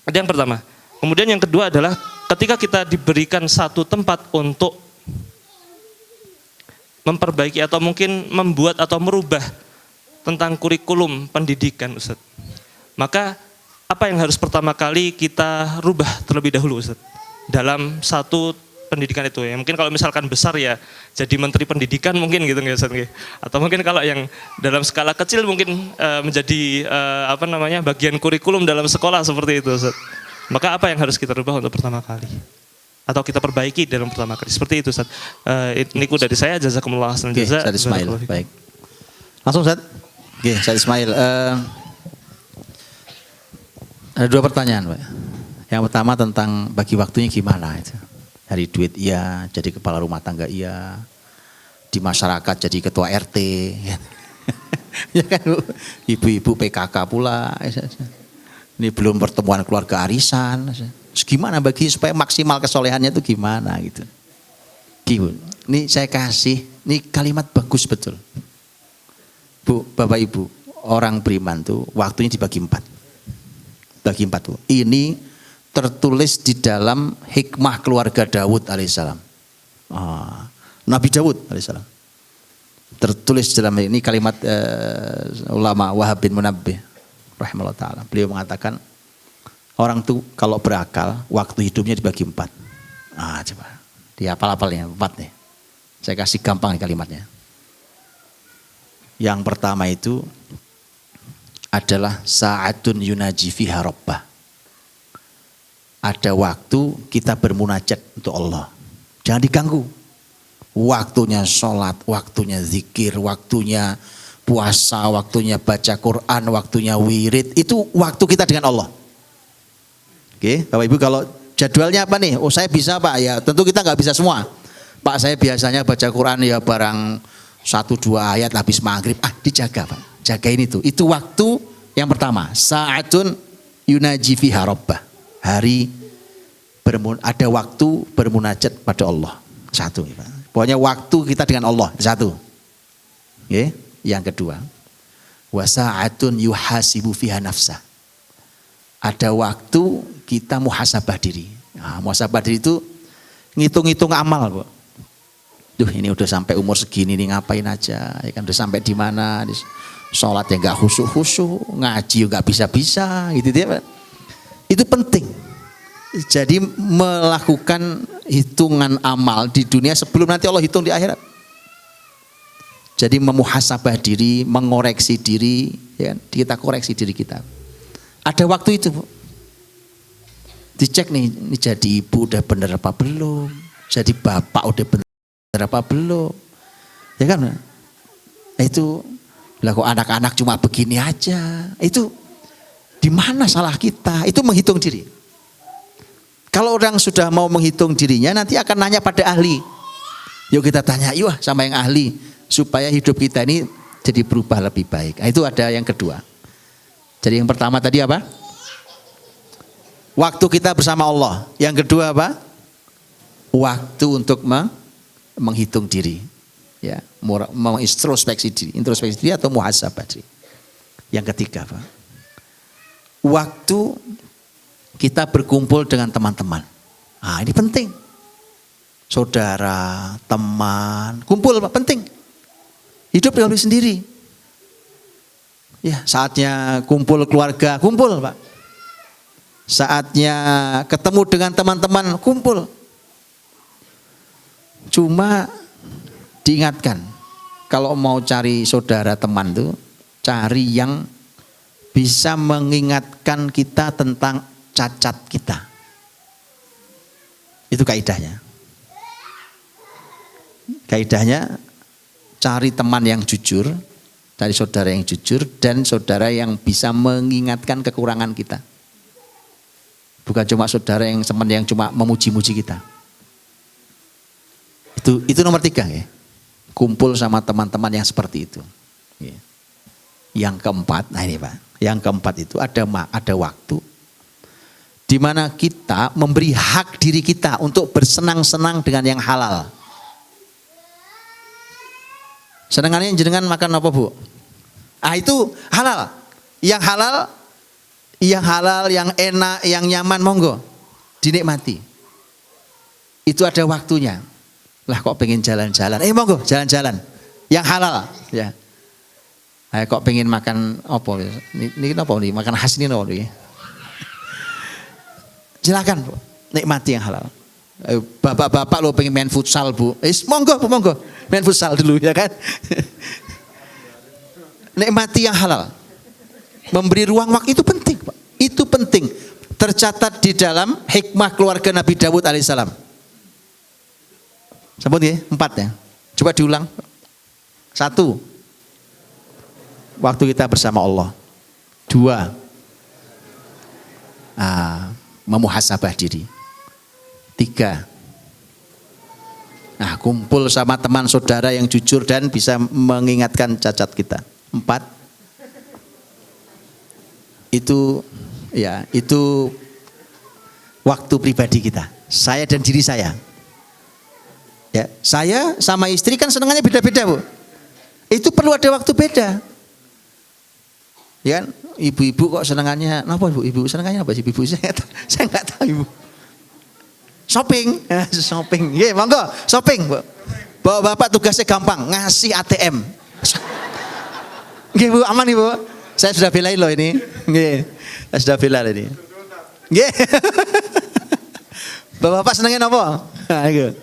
Itu yang pertama. Kemudian yang kedua adalah ketika kita diberikan satu tempat untuk memperbaiki atau mungkin membuat atau merubah tentang kurikulum pendidikan Ustaz. Maka apa yang harus pertama kali kita rubah terlebih dahulu Ustaz? Dalam satu pendidikan itu ya, mungkin kalau misalkan besar ya jadi menteri pendidikan mungkin gitu nggak Ustaz, atau mungkin kalau yang dalam skala kecil mungkin menjadi bagian kurikulum dalam sekolah seperti itu Ustaz. Maka apa yang harus kita rubah untuk pertama kali atau kita perbaiki dalam pertama kali seperti itu Ustaz. Niku dari saya, jazakumullah khairan jazaa. Ustaz Ismail, baik. Langsung Ustaz. Oke, Ustaz Ismail. Ada 2 pertanyaan Pak. Yang pertama tentang bagi waktunya gimana itu. Dari duit iya, jadi kepala rumah tangga iya, di masyarakat jadi ketua RT, ya kan Bu, ibu-ibu PKK pula, ini belum pertemuan keluarga arisan, gimana bagi supaya maksimal kesolehannya itu gimana gitu. Ini saya kasih, ini kalimat bagus betul. Bu, Bapak Ibu, orang beriman tuh waktunya dibagi 4. Bagi 4 Bu. Ini tertulis di dalam hikmah keluarga Daud alaihissalam. Nabi Daud alaihissalam. Tertulis dalam ini kalimat ulama Wahab bin Munabbih rahimahullah ta'ala. Beliau mengatakan orang tuh kalau berakal waktu hidupnya dibagi 4. Coba dihafal-hafalnya 4 nih. Saya kasih gampang nih kalimatnya. Yang pertama itu adalah sa'atun yunaji fiha rabbah. Ada waktu kita bermunajat untuk Allah. Jangan diganggu. Waktunya sholat, waktunya zikir, waktunya puasa, waktunya baca Quran, waktunya wirid. Itu waktu kita dengan Allah. Oke, Bapak Ibu kalau jadwalnya apa nih? Saya bisa Pak, ya tentu kita nggak bisa semua. Pak saya biasanya baca Quran ya barang 1-2 ayat habis maghrib. Dijaga Pak, jagain itu. Itu waktu yang pertama. Sa'atun yunaji fiha rabbah. Hari ada waktu bermunajat pada Allah. 1. Pokoknya waktu kita dengan Allah. 1. Yang kedua. Wa sa'atun yuhasibu fiha nafsah. Ada waktu kita muhasabah diri. Nah, muhasabah diri itu ngitung-ngitung amal, Bu. Duh, ini udah sampai umur segini nih ngapain aja, ya kan, udah sampai di mana, sholat ya nggak khusyuk-khusyuk, ngaji nggak bisa-bisa, gitu ya. Itu penting. Jadi melakukan hitungan amal di dunia sebelum nanti Allah hitung di akhirat. Jadi memuhasabah diri, mengoreksi diri, ya, kita koreksi diri kita. Ada waktu itu, Bu. Dicek nih, ini jadi ibu udah bener apa belum? Jadi bapak udah bener apa belum? Ya kan? Nah, itu lah kok anak-anak cuma begini aja. Itu di mana salah kita? Itu menghitung diri. Kalau orang sudah mau menghitung dirinya nanti akan nanya pada ahli. Yuk kita tanya, yuk sama yang ahli supaya hidup kita ini jadi berubah lebih baik. Nah, itu ada yang kedua. Jadi yang pertama tadi apa? Waktu kita bersama Allah. Yang kedua apa? Waktu untuk menghitung diri. Ya, mengintrospeksi diri atau muhasabah diri. Yang ketiga apa? Waktu kita berkumpul dengan teman-teman. Nah, ini penting. Saudara, teman, kumpul Pak, penting. Hidup dengan diri sendiri. Ya, saatnya kumpul keluarga, kumpul Pak. Saatnya ketemu dengan teman-teman, kumpul. Cuma diingatkan, kalau mau cari saudara teman tuh, cari yang bisa mengingatkan kita tentang cacat kita. Itu kaidahnya. Kaidahnya cari teman yang jujur, cari saudara yang jujur dan saudara yang bisa mengingatkan kekurangan kita. Bukan cuma saudara yang teman yang cuma memuji-muji kita. Itu nomor 3 ya. Kumpul sama teman-teman yang seperti itu. Ya. Yang keempat, nah ini Pak. Yang keempat itu ada waktu di mana kita memberi hak diri kita untuk bersenang-senang dengan yang halal. Senengannya jenengan makan apa, Bu? Ah, itu halal. Yang halal, yang enak, yang nyaman, monggo dinikmati. Itu ada waktunya. Lah kok pengen jalan-jalan? Monggo jalan-jalan. Yang halal, ya. Kok pengen makan apa? Ini apa nih? Makan khas ini apa nih? Silakan, Bu. Nikmati yang halal. Bapak-bapak lo pengen main futsal, Bu. Monggo, Bu, monggo. Main futsal dulu ya kan. Nikmati yang halal. Memberi ruang waktu itu penting, Pak. Itu penting. Tercatat di dalam hikmah keluarga Nabi Dawud alaihissalam. Sampun ya, 4 ya. Coba diulang. 1. Waktu kita bersama Allah. 2. Memuhasabah diri. 3. Kumpul sama teman saudara yang jujur dan bisa mengingatkan cacat kita. 4. Itu waktu pribadi kita. Saya dan diri saya. Ya, saya sama istri kan senangannya beda-beda, Bu. Itu perlu ada waktu beda. Ya kan? Ibu-ibu kok senangannya apa, Bu? Ibu senangannya apa sih? Ibu saya nggak tahu, Ibu. Shopping. Nggih, monggo, shopping, Bu. Bawa Bapak tugasnya gampang, ngasih ATM. Nggih, Bu, aman nih, Bu. Saya sudah belain loh ini. Nggih. Saya sudah bela ini. Nggih. Bapak senangnya apa? Nah, itu.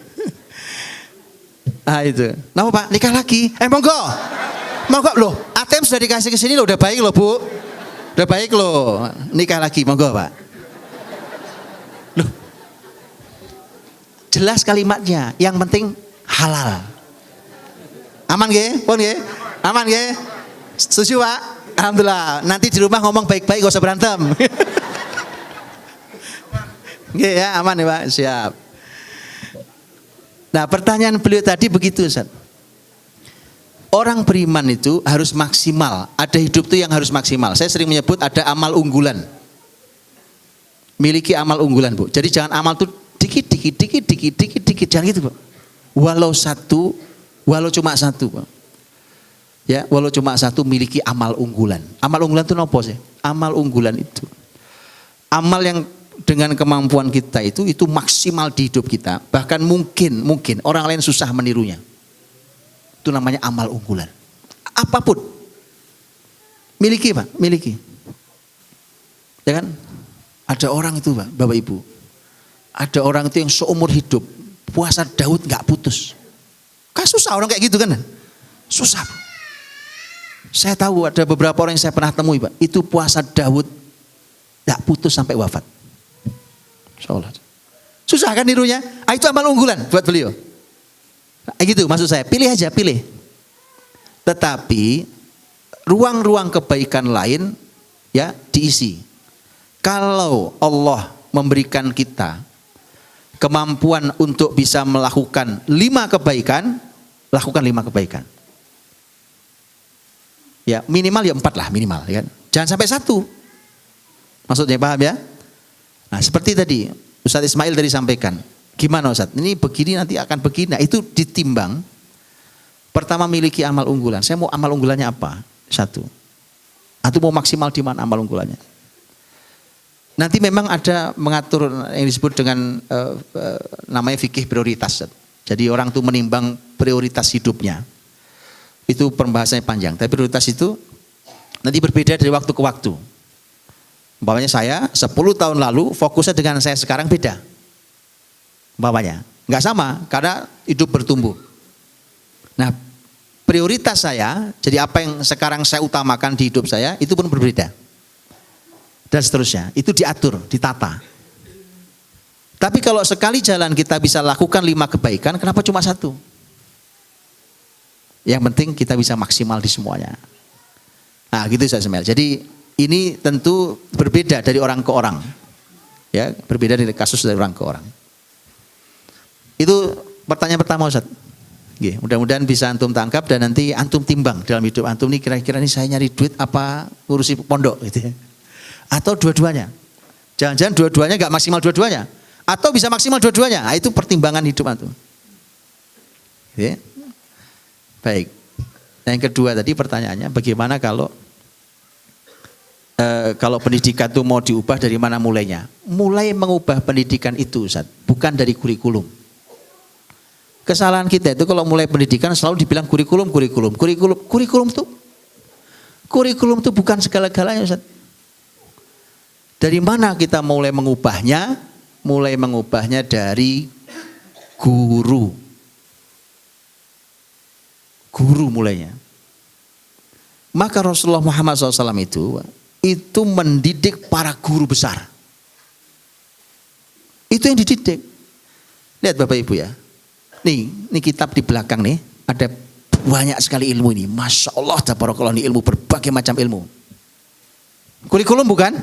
Itu. Napa, Pak? Nikah lagi? Monggo. Monggo loh, ATM sudah dikasih ke sini loh, udah baik loh, Bu. Udah baik loh. Nikah lagi, monggo, Pak. Loh. Jelas kalimatnya, yang penting halal. Aman nggih? Pun nggih? Aman nggih? Setuju, Pak? Alhamdulillah. Nanti di rumah ngomong baik-baik, gak usah berantem. Nggih ya, aman ya, Pak? Siap. Nah, pertanyaan beliau tadi begitu, Ustaz. Orang beriman itu harus maksimal. Ada hidup itu yang harus maksimal. Saya sering menyebut ada amal unggulan. Miliki amal unggulan, Bu. Jadi jangan amal itu dikit. Jangan gitu, Bu. Walau cuma satu, Bu. Ya, walau cuma satu miliki amal unggulan. Amal unggulan itu apa sih? Amal unggulan itu Amal yang dengan kemampuan kita itu maksimal di hidup kita. Bahkan mungkin orang lain susah menirunya. Itu namanya amal unggulan. Apapun. Miliki Pak, miliki. Ya kan? Ada orang itu Pak, Bapak Ibu. Ada orang itu yang seumur hidup puasa Daud nggak putus. Kan susah orang kayak gitu kan? Susah. Saya tahu ada beberapa orang yang saya pernah temui Pak. Itu puasa Daud nggak putus sampai wafat. Insyaallah. Susah kan nirunya? Itu amal unggulan buat beliau. Gitu maksud saya, pilih aja, pilih. Tetapi ruang-ruang kebaikan lain ya diisi. Kalau Allah memberikan kita kemampuan untuk bisa melakukan 5 kebaikan, lakukan 5 kebaikan. Ya minimal ya 4 lah minimal, ya kan? Jangan sampai 1. Maksudnya paham ya? Nah seperti tadi Ustaz Ismail tadi sampaikan, gimana Ustaz? Ini begini nanti akan begini. Nah, itu ditimbang. Pertama miliki amal unggulan. Saya mau amal unggulannya apa? 1. Atau mau maksimal di mana amal unggulannya? Nanti memang ada mengatur yang disebut dengan namanya fikih prioritas. Jadi orang tuh menimbang prioritas hidupnya. Itu pembahasannya panjang. Tapi prioritas itu nanti berbeda dari waktu ke waktu. Umpamanya saya 10 tahun lalu fokusnya dengan saya sekarang beda. Umpamanya nggak sama karena hidup bertumbuh. Nah prioritas saya, jadi apa yang sekarang saya utamakan di hidup saya itu pun berbeda. Dan seterusnya, itu diatur, ditata. Tapi kalau sekali jalan kita bisa lakukan 5 kebaikan, kenapa cuma 1? Yang penting kita bisa maksimal di semuanya. Nah gitu saya Semel. Jadi ini tentu berbeda dari orang ke orang. Ya, berbeda dari kasus dari orang ke orang. Itu pertanyaan pertama Ustaz. Mudah-mudahan bisa antum tangkap dan nanti antum timbang dalam hidup antum nih kira-kira ini saya nyari duit apa ngurusi pondok gitu ya. Atau dua-duanya. Jangan-jangan dua-duanya enggak maksimal dua-duanya. Atau bisa maksimal dua-duanya. Nah, itu pertimbangan hidup antum. Ya. Baik. Yang kedua tadi pertanyaannya bagaimana kalau pendidikan itu mau diubah dari mana mulainya? Mulai mengubah pendidikan itu Ustaz, bukan dari kurikulum. Kesalahan kita itu kalau mulai pendidikan selalu dibilang kurikulum itu bukan segala-galanya Ustaz. Dari mana kita mulai mengubahnya? Mulai mengubahnya dari guru. Guru mulainya. Maka Rasulullah Muhammad SAW itu mendidik para guru besar. Itu yang dididik. Lihat Bapak Ibu ya. Nih kitab di belakang nih. Ada banyak sekali ilmu ini. Masya Allah, tabarakallah, ini ilmu, berbagai macam ilmu. Kurikulum bukan?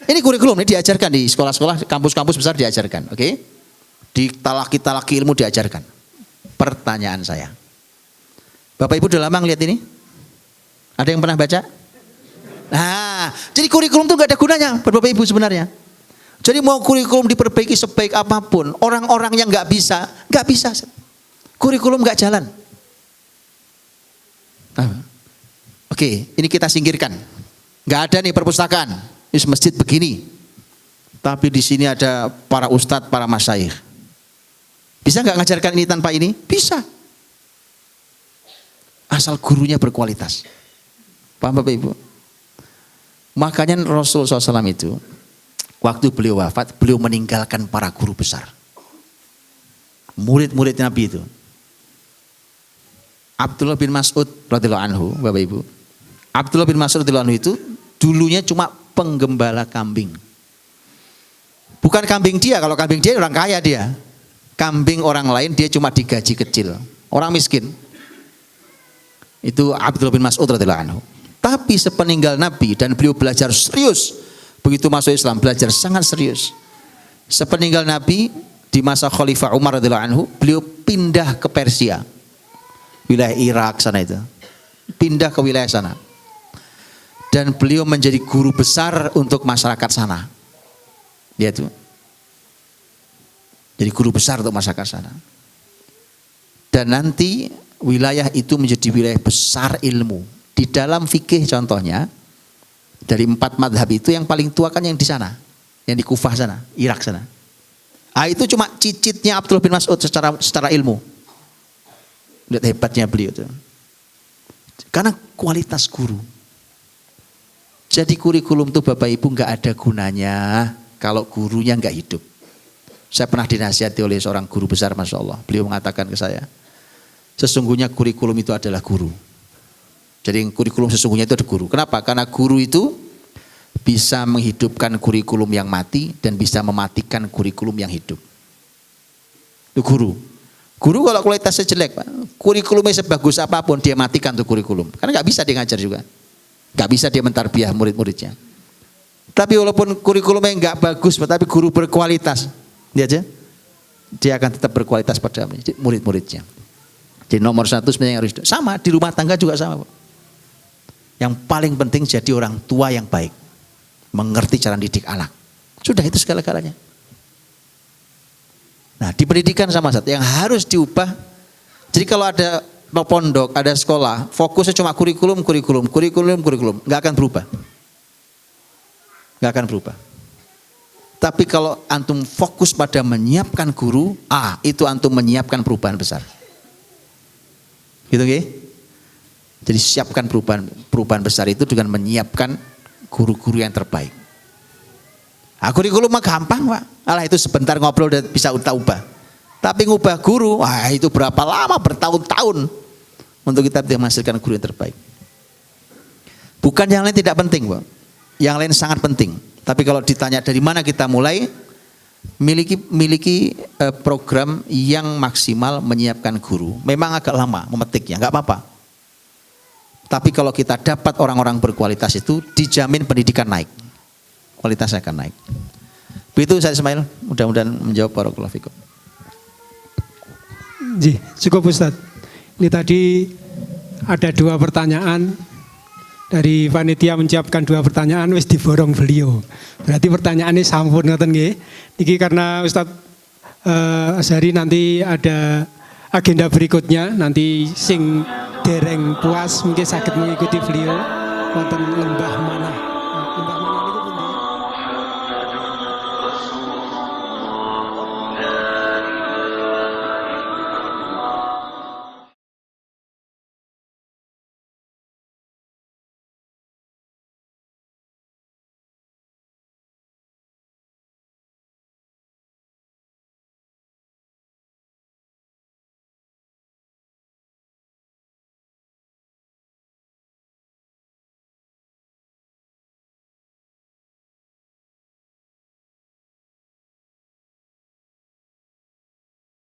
Ini kurikulum, ini diajarkan di sekolah-sekolah, kampus-kampus besar diajarkan. Oke? Di talaki-talaki ilmu diajarkan. Pertanyaan saya. Bapak Ibu udah lama ngeliat ini? Ada yang pernah baca? Nah, jadi kurikulum itu gak ada gunanya buat Bapak Ibu sebenarnya. Jadi mau kurikulum diperbaiki sebaik apapun, orang-orang yang gak bisa. Kurikulum gak jalan. Oke, ini kita singkirkan. Gak ada nih perpustakaan. Ini masjid begini. Tapi di sini ada para ustadz, para masyayikh. Bisa gak ngajarkan ini tanpa ini? Bisa. Asal gurunya berkualitas. Paham Bapak Ibu? Makanya Rasulullah SAW itu waktu beliau wafat, beliau meninggalkan para guru besar. Murid-murid Nabi itu. Abdullah bin Mas'ud radhiyallahu anhu, Bapak Ibu. Abdullah bin Mas'ud radhiyallahu anhu itu dulunya cuma penggembala kambing. Bukan kambing dia, kalau kambing dia orang kaya dia. Kambing orang lain dia cuma digaji kecil. Orang miskin. Itu Abdullah bin Mas'ud radhiyallahu anhu. Tapi sepeninggal Nabi dan beliau belajar serius. Begitu masuk Islam belajar sangat serius. Sepeninggal Nabi di masa Khalifah Umar radhiyallahu anhu, beliau pindah ke Persia. Wilayah Irak sana itu. Pindah ke wilayah sana. Dan beliau menjadi guru besar untuk masyarakat sana. Lihat tuh. Jadi guru besar untuk masyarakat sana. Dan nanti wilayah itu menjadi wilayah besar ilmu. Di dalam fikih contohnya, dari 4 madhab itu yang paling tua kan yang di sana. yang di Kufah sana, Irak sana. Itu cuma cicitnya Abdullah bin Mas'ud secara ilmu. Lihat hebatnya beliau itu. Karena kualitas guru. Jadi kurikulum itu Bapak Ibu nggak ada gunanya kalau gurunya nggak hidup. Saya pernah dinasihati oleh seorang guru besar, Masya Allah. Beliau mengatakan ke saya, sesungguhnya kurikulum itu adalah guru. Jadi kurikulum sesungguhnya itu ada guru. Kenapa? Karena guru itu bisa menghidupkan kurikulum yang mati dan bisa mematikan kurikulum yang hidup. Itu guru. Guru kalau kualitasnya jelek, Pak, kurikulumnya sebagus apapun dia matikan tuh kurikulum. Karena nggak bisa dia ngajar juga. Nggak bisa dia mentarbiah murid-muridnya. Tapi walaupun kurikulumnya nggak bagus, tapi guru berkualitas, dia akan tetap berkualitas pada murid-muridnya. Jadi nomor satu sebenarnya harus sama di rumah tangga juga sama, Pak. Yang paling penting jadi orang tua yang baik, mengerti cara didik anak. Sudah itu segala-galanya. Nah di pendidikan sama satu yang harus diubah. Jadi kalau ada pondok, ada sekolah, fokusnya cuma kurikulum, nggak akan berubah. Nggak akan berubah. Tapi kalau antum fokus pada menyiapkan guru, itu antum menyiapkan perubahan besar. Gitu nggih? Jadi siapkan perubahan besar itu dengan menyiapkan guru-guru yang terbaik. Kurikulum mah gampang, Pak. Alah itu sebentar ngobrol dan bisa ubah. Tapi ngubah guru, itu berapa lama, bertahun-tahun untuk kita menghasilkan guru yang terbaik. Bukan yang lain tidak penting, Pak. Yang lain sangat penting. Tapi kalau ditanya dari mana kita mulai, miliki program yang maksimal menyiapkan guru. Memang agak lama memetiknya, nggak apa-apa. Tapi kalau kita dapat orang-orang berkualitas itu, dijamin pendidikan naik. Kualitasnya akan naik. Begitu saya Ismail, mudah-mudahan menjawab barakallahu fikum. Cukup Ustaz. Ini tadi ada 2 pertanyaan dari panitia menyiapkan 2 pertanyaan wis diborong beliau. Berarti pertanyaannya sampun ngoten nggih. Niki karena Ustaz Azhari nanti ada agenda berikutnya, nanti sing dereng puas mungkin sakit mengikuti beliau wonten lembah mana.